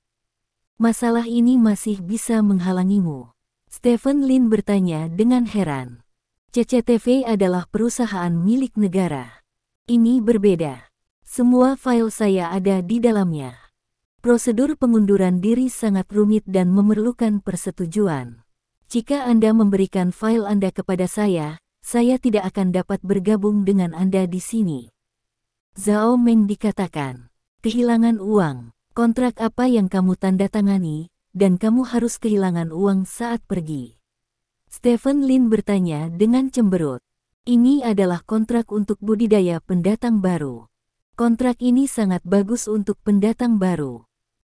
Masalah ini masih bisa menghalangimu. Stephen Lin bertanya dengan heran. CCTV adalah perusahaan milik negara. Ini berbeda. Semua file saya ada di dalamnya. Prosedur pengunduran diri sangat rumit dan memerlukan persetujuan. Jika Anda memberikan file Anda kepada saya tidak akan dapat bergabung dengan Anda di sini. Zhao Meng dikatakan. Kehilangan uang. Kontrak apa yang kamu tanda tangani? dan kamu harus kehilangan uang saat pergi. Stephen Lin bertanya dengan cemberut. Ini adalah kontrak untuk budidaya pendatang baru. Kontrak ini sangat bagus untuk pendatang baru.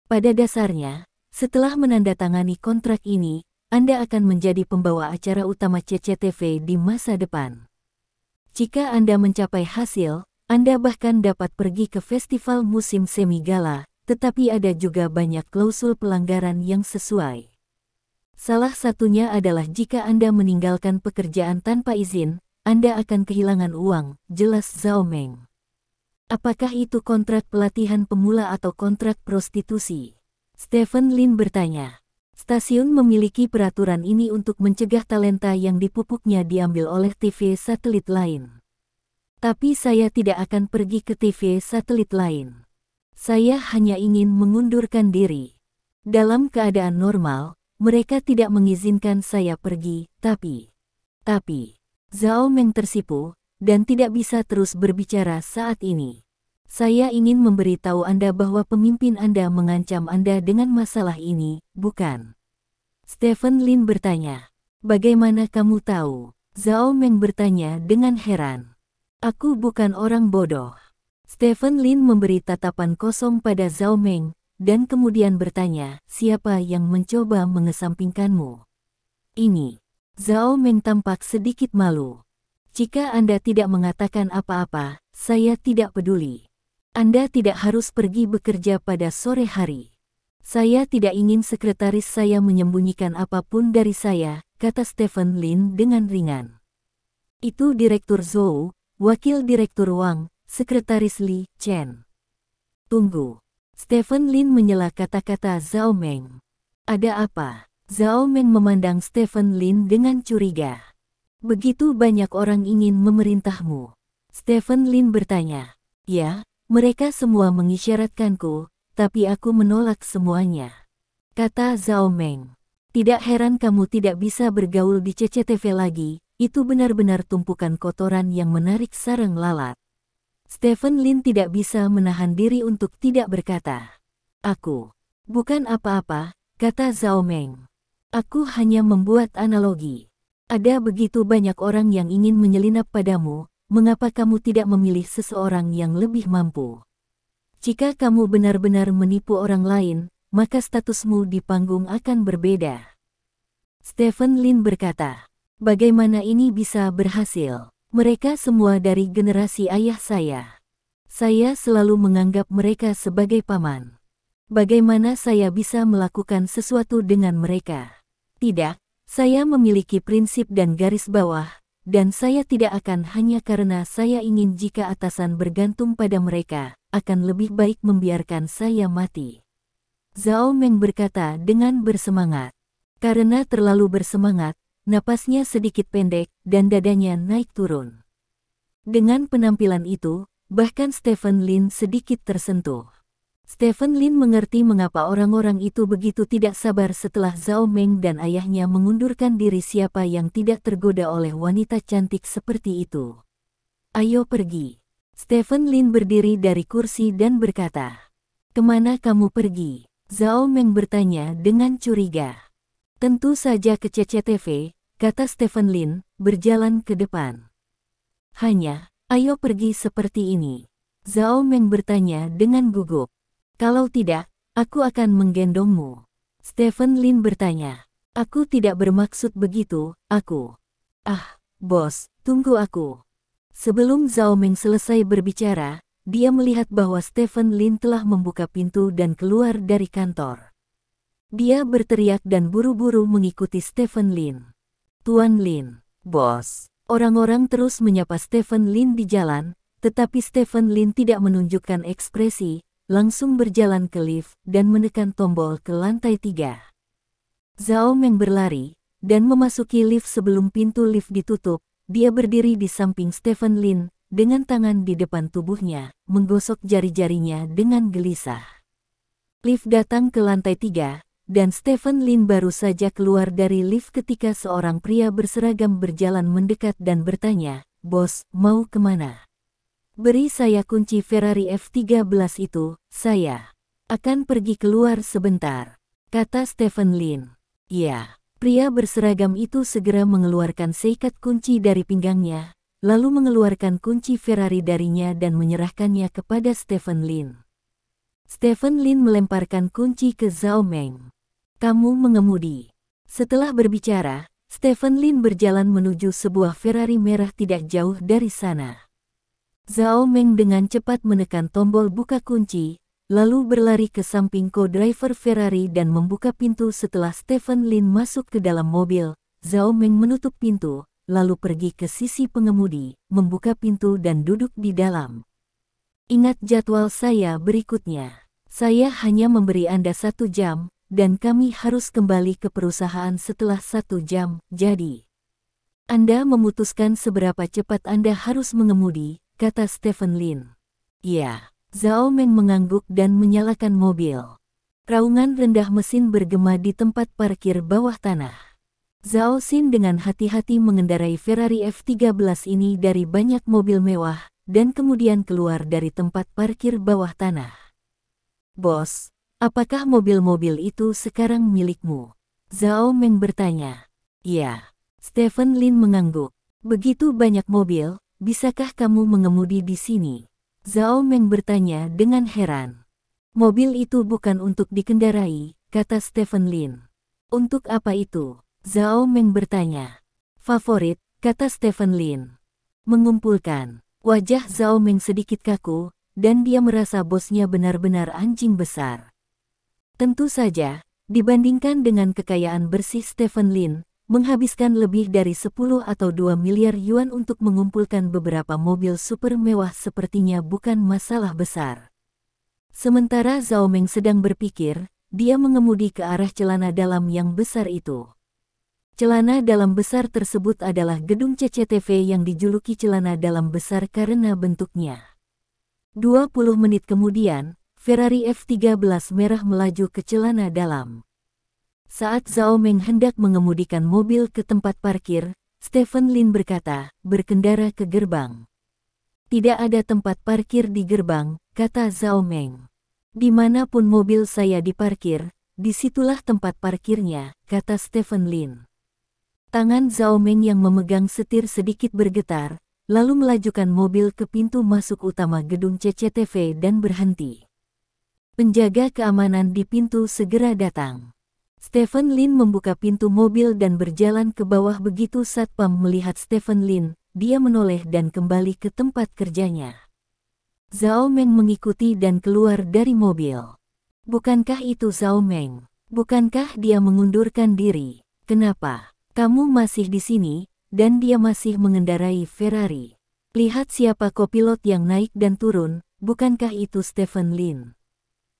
Pada dasarnya, setelah menandatangani kontrak ini, Anda akan menjadi pembawa acara utama CCTV di masa depan. Jika Anda mencapai hasil, Anda bahkan dapat pergi ke festival musim semi gala, tetapi ada juga banyak klausul pelanggaran yang sesuai. Salah satunya adalah jika Anda meninggalkan pekerjaan tanpa izin, Anda akan kehilangan uang, jelas Zhao Meng. Apakah itu kontrak pelatihan pemula atau kontrak prostitusi? Stephen Lin bertanya. Stasiun memiliki peraturan ini untuk mencegah talenta yang dipupuknya diambil oleh TV satelit lain. Tapi saya tidak akan pergi ke TV satelit lain. Saya hanya ingin mengundurkan diri. Dalam keadaan normal, mereka tidak mengizinkan saya pergi, tapi Zhao Meng tersipu, dan tidak bisa terus berbicara saat ini. Saya ingin memberitahu Anda bahwa pemimpin Anda mengancam Anda dengan masalah ini, bukan? Stephen Lin bertanya. Bagaimana kamu tahu? Zhao Meng bertanya dengan heran. Aku bukan orang bodoh. Stephen Lin memberi tatapan kosong pada Zhao Meng, dan kemudian bertanya, siapa yang mencoba mengesampingkanmu? Ini. Zhao Meng tampak sedikit malu. Jika Anda tidak mengatakan apa-apa, saya tidak peduli. Anda tidak harus pergi bekerja pada sore hari. Saya tidak ingin sekretaris saya menyembunyikan apapun dari saya, kata Stephen Lin dengan ringan. Itu Direktur Zhou, Wakil Direktur Wang, Sekretaris Li Chen. Tunggu. Stephen Lin menyela kata-kata Zhao Meng. Ada apa? Zhao Meng memandang Stephen Lin dengan curiga. Begitu banyak orang ingin memerintahmu. Stephen Lin bertanya. Ya, mereka semua mengisyaratkanku, tapi aku menolak semuanya. Kata Zhao Meng. Tidak heran kamu tidak bisa bergaul di CCTV lagi, itu benar-benar tumpukan kotoran yang menarik sarang lalat. Stephen Lin tidak bisa menahan diri untuk tidak berkata. Aku bukan apa-apa, kata Zhao Meng. Aku hanya membuat analogi. Ada begitu banyak orang yang ingin menyelinap padamu, mengapa kamu tidak memilih seseorang yang lebih mampu? Jika kamu benar-benar menipu orang lain, maka statusmu di panggung akan berbeda. Stephen Lin berkata, bagaimana ini bisa berhasil? Mereka semua dari generasi ayah saya. Saya selalu menganggap mereka sebagai paman. Bagaimana saya bisa melakukan sesuatu dengan mereka? Tidak, saya memiliki prinsip dan garis bawah, dan saya tidak akan hanya karena saya ingin jika atasan bergantung pada mereka, akan lebih baik membiarkan saya mati. Zhao Meng berkata dengan bersemangat. Karena terlalu bersemangat, napasnya sedikit pendek, dan dadanya naik turun. Dengan penampilan itu, bahkan Stephen Lin sedikit tersentuh. Stephen Lin mengerti mengapa orang-orang itu begitu tidak sabar setelah Zhao Meng dan ayahnya mengundurkan diri. Siapa yang tidak tergoda oleh wanita cantik seperti itu. Ayo pergi. Stephen Lin berdiri dari kursi dan berkata. Kemana kamu pergi? Zhao Meng bertanya dengan curiga. Tentu saja ke CCTV, kata Stephen Lin, berjalan ke depan. Hanya, ayo pergi seperti ini. Zhao Meng bertanya dengan gugup. Kalau tidak, aku akan menggendongmu. Stephen Lin bertanya. Aku tidak bermaksud begitu, aku. Bos, tunggu aku. Sebelum Zhao Meng selesai berbicara, dia melihat bahwa Stephen Lin telah membuka pintu dan keluar dari kantor. Dia berteriak dan buru-buru mengikuti Stephen Lin. Tuan Lin, bos. Orang-orang terus menyapa Stephen Lin di jalan, tetapi Stephen Lin tidak menunjukkan ekspresi, langsung berjalan ke lift dan menekan tombol ke lantai 3. Zhao Meng berlari, dan memasuki lift sebelum pintu lift ditutup. Dia berdiri di samping Stephen Lin, dengan tangan di depan tubuhnya, menggosok jari-jarinya dengan gelisah. Lift datang ke lantai 3, dan Stephen Lin baru saja keluar dari lift ketika seorang pria berseragam berjalan mendekat dan bertanya, "Bos, mau kemana?" "Beri saya kunci Ferrari F13 itu, saya akan pergi keluar sebentar," kata Stephen Lin. Ya, pria berseragam itu segera mengeluarkan seikat kunci dari pinggangnya, lalu mengeluarkan kunci Ferrari darinya dan menyerahkannya kepada Stephen Lin. Stephen Lin melemparkan kunci ke Zhao Meng. Kamu mengemudi. Setelah berbicara, Stephen Lin berjalan menuju sebuah Ferrari merah tidak jauh dari sana. Zhao Meng dengan cepat menekan tombol buka kunci, lalu berlari ke samping co-driver Ferrari dan membuka pintu. Setelah Stephen Lin masuk ke dalam mobil, Zhao Meng menutup pintu, lalu pergi ke sisi pengemudi, membuka pintu dan duduk di dalam. Ingat jadwal saya berikutnya. Saya hanya memberi Anda 1 jam, dan kami harus kembali ke perusahaan setelah 1 jam, jadi Anda memutuskan seberapa cepat Anda harus mengemudi, kata Stephen Lin. Ya. Zhao Meng mengangguk dan menyalakan mobil. Raungan rendah mesin bergema di tempat parkir bawah tanah. Zhao Xin dengan hati-hati mengendarai Ferrari F13 ini dari banyak mobil mewah, dan kemudian keluar dari tempat parkir bawah tanah. Bos, apakah mobil-mobil itu sekarang milikmu? Zhao Meng bertanya. Ya, Stephen Lin mengangguk. Begitu banyak mobil, bisakah kamu mengemudi di sini? Zhao Meng bertanya dengan heran. Mobil itu bukan untuk dikendarai, kata Stephen Lin. Untuk apa itu? Zhao Meng bertanya. Favorit, kata Stephen Lin. Mengumpulkan. Wajah Zhao Meng sedikit kaku, dan dia merasa bosnya benar-benar anjing besar. Tentu saja, dibandingkan dengan kekayaan bersih Stephen Lin, menghabiskan lebih dari 10 atau 2 miliar yuan untuk mengumpulkan beberapa mobil super mewah sepertinya bukan masalah besar. Sementara Zhao Meng sedang berpikir, dia mengemudi ke arah celana dalam yang besar itu. Celana dalam besar tersebut adalah gedung CCTV yang dijuluki celana dalam besar karena bentuknya. 20 menit kemudian, Ferrari F13 merah melaju ke celana dalam. Saat Zhao Meng hendak mengemudikan mobil ke tempat parkir, Stephen Lin berkata, berkendara ke gerbang. Tidak ada tempat parkir di gerbang, kata Zhao Meng. Dimanapun mobil saya diparkir, disitulah tempat parkirnya, kata Stephen Lin. Tangan Zhao Meng yang memegang setir sedikit bergetar, lalu melajukan mobil ke pintu masuk utama gedung CCTV dan berhenti. Penjaga keamanan di pintu segera datang. Stephen Lin membuka pintu mobil dan berjalan ke bawah. Begitu satpam melihat Stephen Lin, dia menoleh dan kembali ke tempat kerjanya. Zhao Meng mengikuti dan keluar dari mobil. Bukankah itu Zhao Meng? Bukankah dia mengundurkan diri? Kenapa? Kamu masih di sini, dan dia masih mengendarai Ferrari. Lihat siapa kopilot yang naik dan turun, bukankah itu Stephen Lin?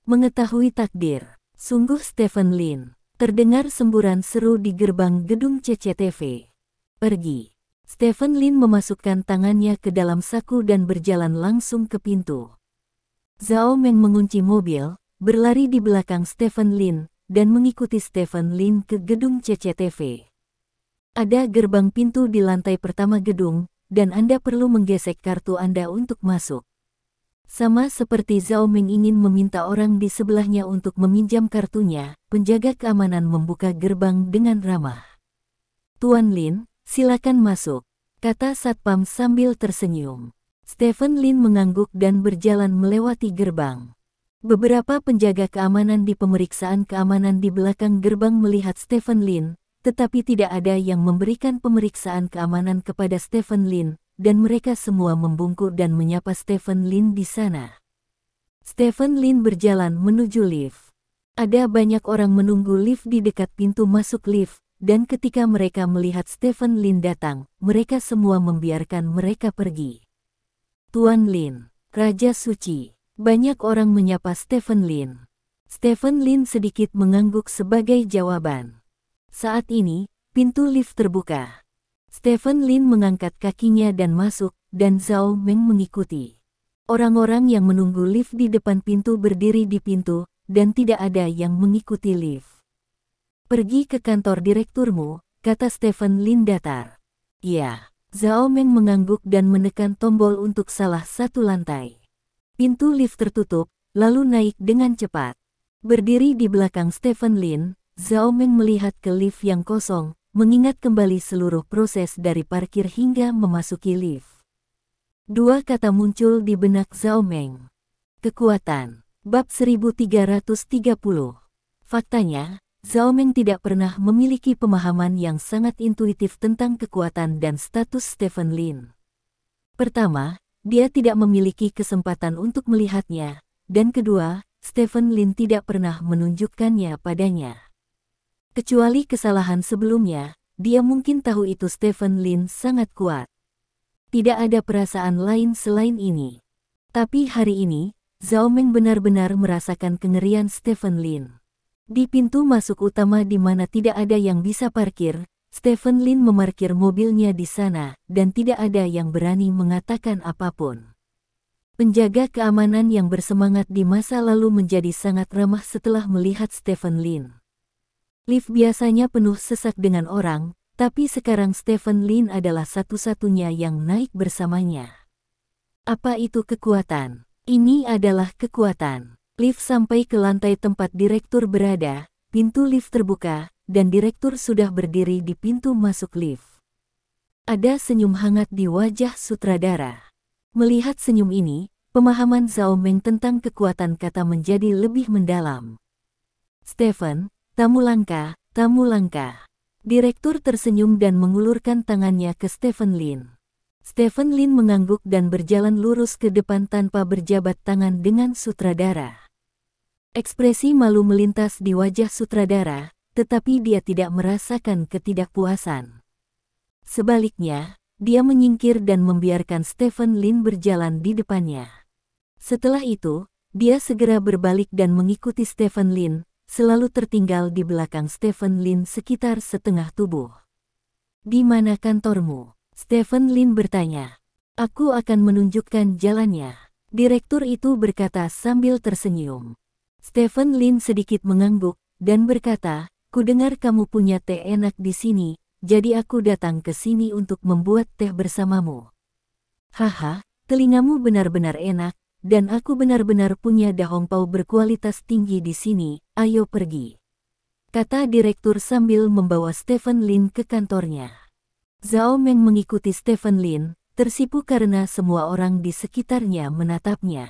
Mengetahui takdir, sungguh Stephen Lin. Terdengar semburan seru di gerbang gedung CCTV. Pergi. Stephen Lin memasukkan tangannya ke dalam saku dan berjalan langsung ke pintu. Zhao Meng mengunci mobil, berlari di belakang Stephen Lin, dan mengikuti Stephen Lin ke gedung CCTV. Ada gerbang pintu di lantai pertama gedung, dan Anda perlu menggesek kartu Anda untuk masuk. Sama seperti Zhao Meng ingin meminta orang di sebelahnya untuk meminjam kartunya, penjaga keamanan membuka gerbang dengan ramah. Tuan Lin, silakan masuk, kata satpam sambil tersenyum. Stephen Lin mengangguk dan berjalan melewati gerbang. Beberapa penjaga keamanan di pemeriksaan keamanan di belakang gerbang melihat Stephen Lin, tetapi tidak ada yang memberikan pemeriksaan keamanan kepada Stephen Lin, dan mereka semua membungkuk dan menyapa Stephen Lin di sana. Stephen Lin berjalan menuju lift. Ada banyak orang menunggu lift di dekat pintu masuk lift, dan ketika mereka melihat Stephen Lin datang, mereka semua membiarkan mereka pergi. Tuan Lin, Raja Suci. Banyak orang menyapa Stephen Lin. Stephen Lin sedikit mengangguk sebagai jawaban. Saat ini, pintu lift terbuka. Stephen Lin mengangkat kakinya dan masuk, dan Zhao Meng mengikuti. Orang-orang yang menunggu lift di depan pintu berdiri di pintu, dan tidak ada yang mengikuti lift. Pergi ke kantor direkturmu, kata Stephen Lin datar. Ya, Zhao Meng mengangguk dan menekan tombol untuk salah satu lantai. Pintu lift tertutup, lalu naik dengan cepat. Berdiri di belakang Stephen Lin, Zhao Meng melihat ke lift yang kosong, mengingat kembali seluruh proses dari parkir hingga memasuki lift. Dua kata muncul di benak Zhao Meng. Kekuatan. Bab 1330. Faktanya, Zhao Meng tidak pernah memiliki pemahaman yang sangat intuitif tentang kekuatan dan status Stephen Lin. Pertama, dia tidak memiliki kesempatan untuk melihatnya, dan kedua, Stephen Lin tidak pernah menunjukkannya padanya. Kecuali kesalahan sebelumnya, dia mungkin tahu itu Stephen Lin sangat kuat. Tidak ada perasaan lain selain ini. Tapi hari ini, Zhao Meng benar-benar merasakan kengerian Stephen Lin. Di pintu masuk utama di mana tidak ada yang bisa parkir, Stephen Lin memarkir mobilnya di sana, dan tidak ada yang berani mengatakan apapun. Penjaga keamanan yang bersemangat di masa lalu menjadi sangat ramah setelah melihat Stephen Lin. Lift biasanya penuh sesak dengan orang, tapi sekarang Stephen Lin adalah satu-satunya yang naik bersamanya. Apa itu kekuatan? Ini adalah kekuatan. Lift sampai ke lantai tempat direktur berada, pintu lift terbuka, dan direktur sudah berdiri di pintu masuk lift. Ada senyum hangat di wajah sutradara. Melihat senyum ini, pemahaman Zhao Meng tentang kekuatan kata menjadi lebih mendalam. Stephen, tamu langka, tamu langka. Direktur tersenyum dan mengulurkan tangannya ke Stephen Lin. Stephen Lin mengangguk dan berjalan lurus ke depan tanpa berjabat tangan dengan sutradara. Ekspresi malu melintas di wajah sutradara, tetapi dia tidak merasakan ketidakpuasan. Sebaliknya, dia menyingkir dan membiarkan Stephen Lin berjalan di depannya. Setelah itu, dia segera berbalik dan mengikuti Stephen Lin, selalu tertinggal di belakang Stephen Lin sekitar setengah tubuh. "Di mana kantormu?" Stephen Lin bertanya. "Aku akan menunjukkan jalannya," direktur itu berkata sambil tersenyum. Stephen Lin sedikit mengangguk, dan berkata, "Kudengar kamu punya teh enak di sini, jadi aku datang ke sini untuk membuat teh bersamamu." "Haha, telingamu benar-benar enak, dan aku benar-benar punya dahongpao berkualitas tinggi di sini, ayo pergi," kata direktur sambil membawa Stephen Lin ke kantornya. Zhao Meng mengikuti Stephen Lin, tersipu karena semua orang di sekitarnya menatapnya.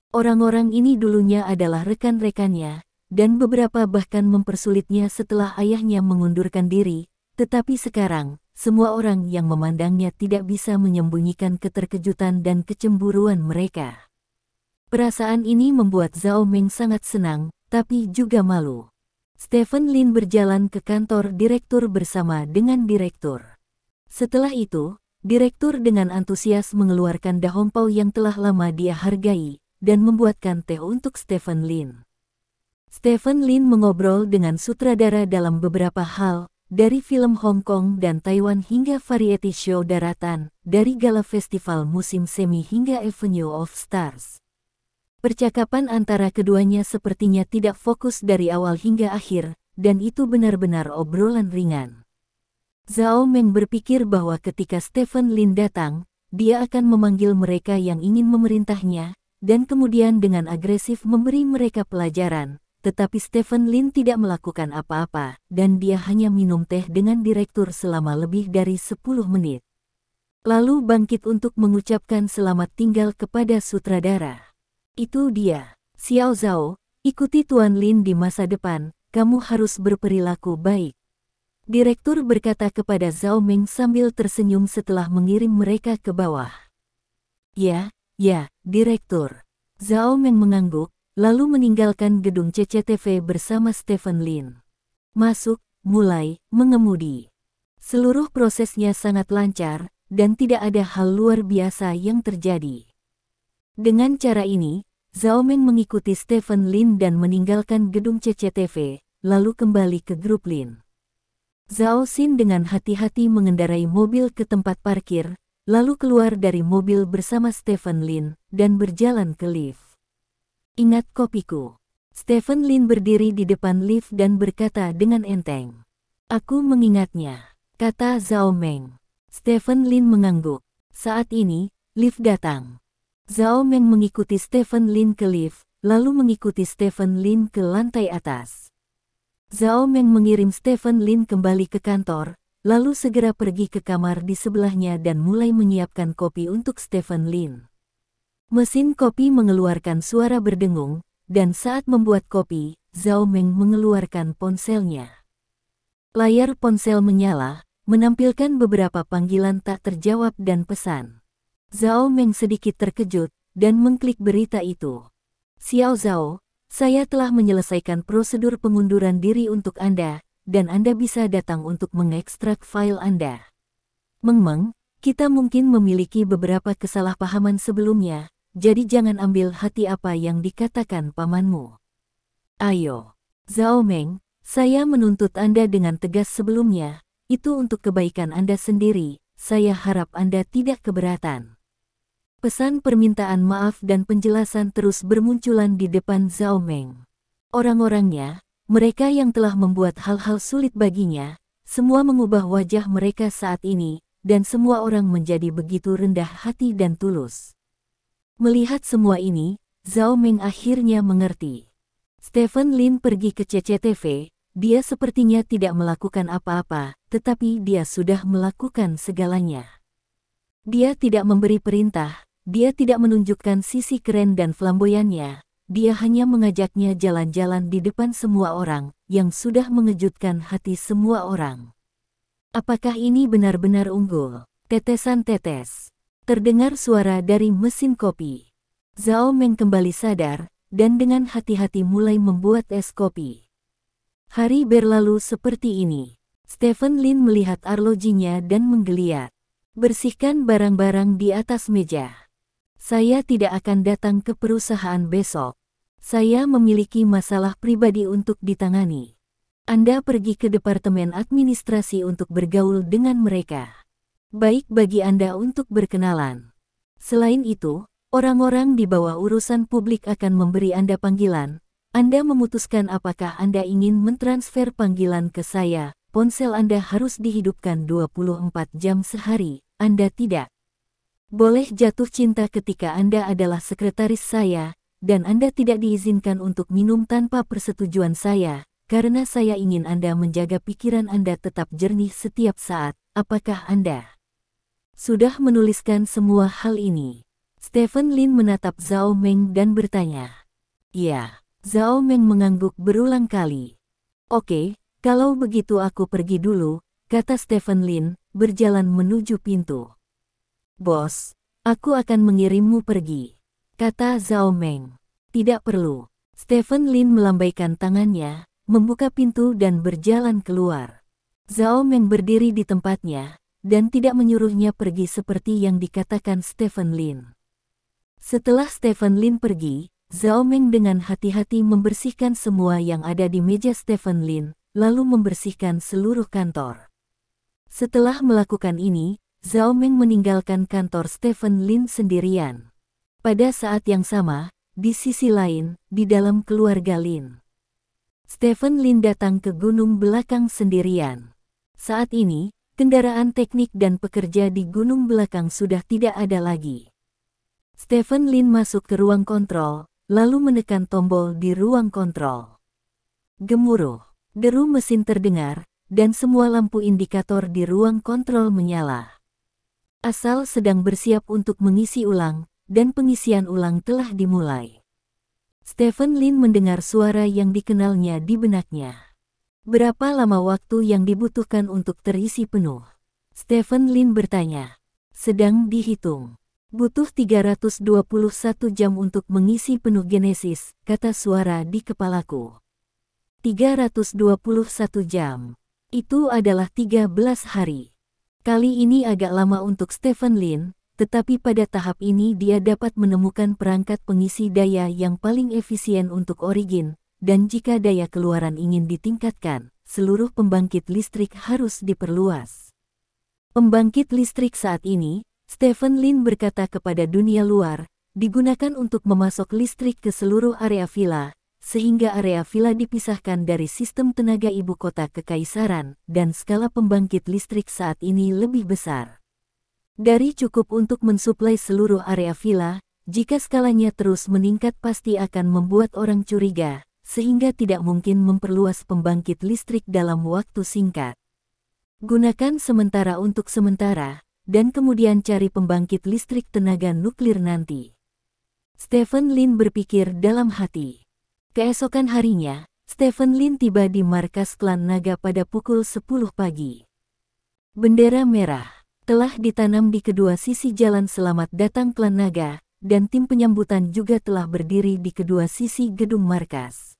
Orang-orang ini dulunya adalah rekan-rekannya, dan beberapa bahkan mempersulitnya setelah ayahnya mengundurkan diri, tetapi sekarang, semua orang yang memandangnya tidak bisa menyembunyikan keterkejutan dan kecemburuan mereka. Perasaan ini membuat Zhao Meng sangat senang, tapi juga malu. Stephen Lin berjalan ke kantor direktur bersama dengan direktur. Setelah itu, direktur dengan antusias mengeluarkan dahongpao yang telah lama dia hargai, dan membuatkan teh untuk Stephen Lin. Stephen Lin mengobrol dengan sutradara dalam beberapa hal, dari film Hong Kong dan Taiwan hingga variety show daratan, dari gala festival musim semi hingga Avenue of Stars. Percakapan antara keduanya sepertinya tidak fokus dari awal hingga akhir, dan itu benar-benar obrolan ringan. Zhao Meng berpikir bahwa ketika Stephen Lin datang, dia akan memanggil mereka yang ingin memerintahnya, dan kemudian dengan agresif memberi mereka pelajaran, tetapi Stephen Lin tidak melakukan apa-apa, dan dia hanya minum teh dengan direktur selama lebih dari 10 menit. Lalu bangkit untuk mengucapkan selamat tinggal kepada sutradara. "Itu dia, Xiao Zhao, ikuti Tuan Lin di masa depan, kamu harus berperilaku baik," direktur berkata kepada Zhao Meng sambil tersenyum setelah mengirim mereka ke bawah. Ya, direktur." Zhao Meng mengangguk, lalu meninggalkan gedung CCTV bersama Stephen Lin. Masuk, mulai, mengemudi. Seluruh prosesnya sangat lancar, dan tidak ada hal luar biasa yang terjadi. Dengan cara ini, Zhao Meng mengikuti Stephen Lin dan meninggalkan gedung CCTV, lalu kembali ke grup Lin. Zhao Xin dengan hati-hati mengendarai mobil ke tempat parkir, lalu keluar dari mobil bersama Stephen Lin, dan berjalan ke lift. "Ingat kopiku." Stephen Lin berdiri di depan lift dan berkata dengan enteng. "Aku mengingatnya," kata Zhao Meng. Stephen Lin mengangguk. Saat ini, lift datang. Zhao Meng mengikuti Stephen Lin ke lift, lalu mengikuti Stephen Lin ke lantai atas. Zhao Meng mengirim Stephen Lin kembali ke kantor, lalu segera pergi ke kamar di sebelahnya dan mulai menyiapkan kopi untuk Stephen Lin. Mesin kopi mengeluarkan suara berdengung, dan saat membuat kopi, Zhao Meng mengeluarkan ponselnya. Layar ponsel menyala, menampilkan beberapa panggilan tak terjawab dan pesan. Zhao Meng sedikit terkejut, dan mengklik berita itu. Xiao Zhao, saya telah menyelesaikan prosedur pengunduran diri untuk Anda, dan Anda bisa datang untuk mengekstrak file Anda. Meng, kita mungkin memiliki beberapa kesalahpahaman sebelumnya, jadi jangan ambil hati apa yang dikatakan pamanmu. Ayo, Zhao Meng, saya menuntut Anda dengan tegas sebelumnya, itu untuk kebaikan Anda sendiri, saya harap Anda tidak keberatan. Pesan permintaan maaf dan penjelasan terus bermunculan di depan Zhao Meng. Orang-orangnya, mereka yang telah membuat hal-hal sulit baginya, semua mengubah wajah mereka saat ini, dan semua orang menjadi begitu rendah hati dan tulus. Melihat semua ini, Zhao Meng akhirnya mengerti. Stephen Lin pergi ke CCTV, dia sepertinya tidak melakukan apa-apa, tetapi dia sudah melakukan segalanya. Dia tidak memberi perintah, dia tidak menunjukkan sisi keren dan flamboyannya, dia hanya mengajaknya jalan-jalan di depan semua orang, yang sudah mengejutkan hati semua orang. Apakah ini benar-benar unggul? Tetesan tetes. Terdengar suara dari mesin kopi. Zhao Meng kembali sadar, dan dengan hati-hati mulai membuat es kopi. Hari berlalu seperti ini. Stephen Lin melihat arlojinya dan menggeliat. Bersihkan barang-barang di atas meja. Saya tidak akan datang ke perusahaan besok. Saya memiliki masalah pribadi untuk ditangani. Anda pergi ke departemen administrasi untuk bergaul dengan mereka. Baik bagi Anda untuk berkenalan. Selain itu, orang-orang di bawah urusan publik akan memberi Anda panggilan. Anda memutuskan apakah Anda ingin mentransfer panggilan ke saya. Ponsel Anda harus dihidupkan 24 jam sehari. Anda tidak boleh jatuh cinta ketika Anda adalah sekretaris saya, dan Anda tidak diizinkan untuk minum tanpa persetujuan saya, karena saya ingin Anda menjaga pikiran Anda tetap jernih setiap saat. Apakah Anda sudah menuliskan semua hal ini? Stephen Lin menatap Zhao Meng dan bertanya. Ya, Zhao Meng mengangguk berulang kali. Oke, kalau begitu aku pergi dulu, kata Stephen Lin, berjalan menuju pintu. Bos, aku akan mengirimmu pergi, kata Zhao Meng. Tidak perlu. Stephen Lin melambaikan tangannya, membuka pintu dan berjalan keluar. Zhao Meng berdiri di tempatnya, dan tidak menyuruhnya pergi seperti yang dikatakan Stephen Lin. Setelah Stephen Lin pergi, Zhao Meng dengan hati-hati membersihkan semua yang ada di meja Stephen Lin, lalu membersihkan seluruh kantor. Setelah melakukan ini, Zhao Meng meninggalkan kantor Stephen Lin sendirian. Pada saat yang sama, di sisi lain, di dalam keluarga Lin, Stephen Lin datang ke gunung belakang sendirian. Saat ini, kendaraan teknik dan pekerja di gunung belakang sudah tidak ada lagi. Stephen Lin masuk ke ruang kontrol, lalu menekan tombol di ruang kontrol. Gemuruh, deru mesin terdengar, dan semua lampu indikator di ruang kontrol menyala. Asal sedang bersiap untuk mengisi ulang, dan pengisian ulang telah dimulai. Stephen Lin mendengar suara yang dikenalnya di benaknya. Berapa lama waktu yang dibutuhkan untuk terisi penuh? Stephen Lin bertanya. Sedang dihitung. Butuh 321 jam untuk mengisi penuh Genesis, kata suara di kepalaku. 321 jam. Itu adalah 13 hari. Kali ini agak lama untuk Stephen Lin, tetapi pada tahap ini dia dapat menemukan perangkat pengisi daya yang paling efisien untuk Origin. Dan jika daya keluaran ingin ditingkatkan, seluruh pembangkit listrik harus diperluas. Pembangkit listrik saat ini, Stephen Lin berkata kepada dunia luar, digunakan untuk memasok listrik ke seluruh area villa, sehingga area villa dipisahkan dari sistem tenaga ibu kota kekaisaran, dan skala pembangkit listrik saat ini lebih besar. Dari cukup untuk mensuplai seluruh area villa, Jika skalanya terus meningkat pasti akan membuat orang curiga, sehingga tidak mungkin memperluas pembangkit listrik dalam waktu singkat. Gunakan sementara untuk sementara, dan kemudian cari pembangkit listrik tenaga nuklir nanti. Stephen Lin berpikir dalam hati. Keesokan harinya, Stephen Lin tiba di markas klan naga pada pukul 10 pagi. Bendera merah telah ditanam di kedua sisi jalan selamat datang klan naga, dan tim penyambutan juga telah berdiri di kedua sisi gedung markas.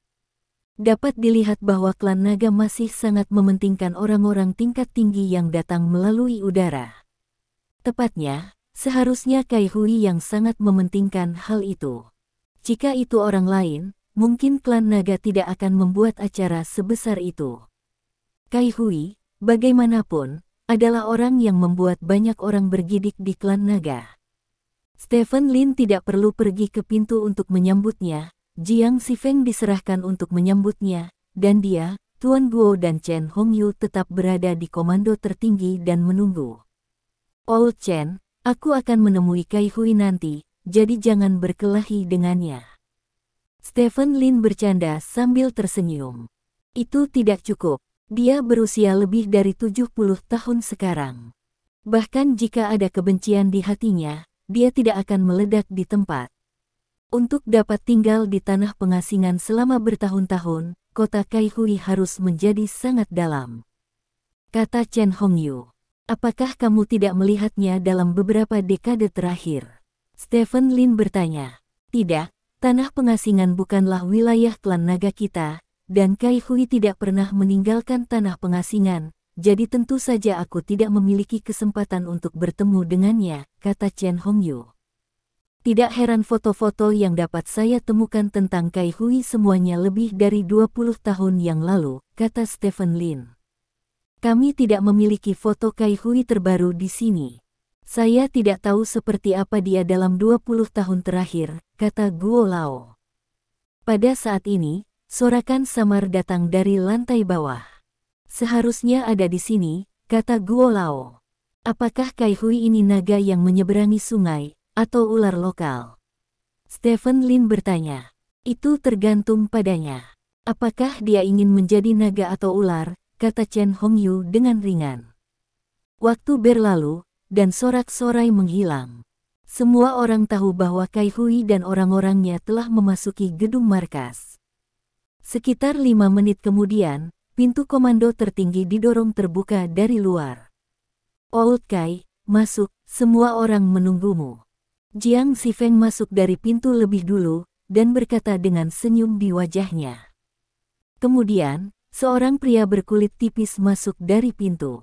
Dapat dilihat bahwa klan naga masih sangat mementingkan orang-orang tingkat tinggi yang datang melalui udara. Tepatnya, seharusnya Kai Hui yang sangat mementingkan hal itu. Jika itu orang lain, mungkin klan naga tidak akan membuat acara sebesar itu. Kai Hui, bagaimanapun, adalah orang yang membuat banyak orang bergidik di klan naga. Stephen Lin tidak perlu pergi ke pintu untuk menyambutnya, Jiang Xifeng diserahkan untuk menyambutnya, dan dia, Tuan Guo dan Chen Hongyu tetap berada di komando tertinggi dan menunggu. Old Chen, aku akan menemui Kai Hui nanti, jadi jangan berkelahi dengannya. Stephen Lin bercanda sambil tersenyum. Itu tidak cukup, dia berusia lebih dari 70 tahun sekarang. Bahkan jika ada kebencian di hatinya, dia tidak akan meledak di tempat. Untuk dapat tinggal di tanah pengasingan selama bertahun-tahun, kota Kai Hui harus menjadi sangat dalam. Kata Chen Hongyu. Apakah kamu tidak melihatnya dalam beberapa dekade terakhir? Stephen Lin bertanya. Tidak, tanah pengasingan bukanlah wilayah klan naga kita, dan Kai Hui tidak pernah meninggalkan tanah pengasingan. Jadi tentu saja aku tidak memiliki kesempatan untuk bertemu dengannya, kata Chen Hongyu. Tidak heran foto-foto yang dapat saya temukan tentang Kai Hui semuanya lebih dari 20 tahun yang lalu, kata Stephen Lin. Kami tidak memiliki foto Kai Hui terbaru di sini. Saya tidak tahu seperti apa dia dalam 20 tahun terakhir, kata Guo Lao. Pada saat ini, sorakan samar datang dari lantai bawah. Seharusnya ada di sini, kata Guo Lao. Apakah Kai Hui ini naga yang menyeberangi sungai, atau ular lokal? Stephen Lin bertanya. Itu tergantung padanya. Apakah dia ingin menjadi naga atau ular, kata Chen Hongyu dengan ringan. Waktu berlalu, dan sorak-sorai menghilang. Semua orang tahu bahwa Kai Hui dan orang-orangnya telah memasuki gedung markas. Sekitar 5 menit kemudian, pintu komando tertinggi didorong terbuka dari luar. Old Kai, masuk, semua orang menunggumu. Jiang Xifeng masuk dari pintu lebih dulu, dan berkata dengan senyum di wajahnya. Kemudian, seorang pria berkulit tipis masuk dari pintu.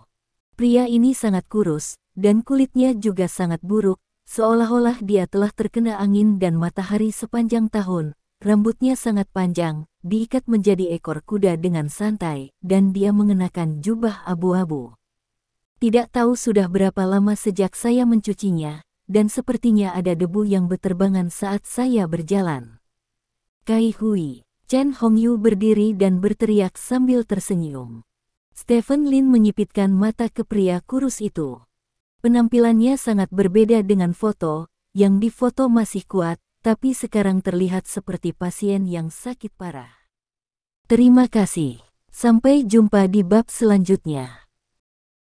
Pria ini sangat kurus, dan kulitnya juga sangat buruk, seolah-olah dia telah terkena angin dan matahari sepanjang tahun. Rambutnya sangat panjang, diikat menjadi ekor kuda dengan santai, dan dia mengenakan jubah abu-abu. Tidak tahu sudah berapa lama sejak saya mencucinya, dan sepertinya ada debu yang berterbangan saat saya berjalan. Kai Hui. Chen Hongyu berdiri dan berteriak sambil tersenyum. Stephen Lin menyipitkan mata ke pria kurus itu. Penampilannya sangat berbeda dengan foto, yang difoto masih kuat, tapi sekarang terlihat seperti pasien yang sakit parah. Terima kasih. Sampai jumpa di bab selanjutnya.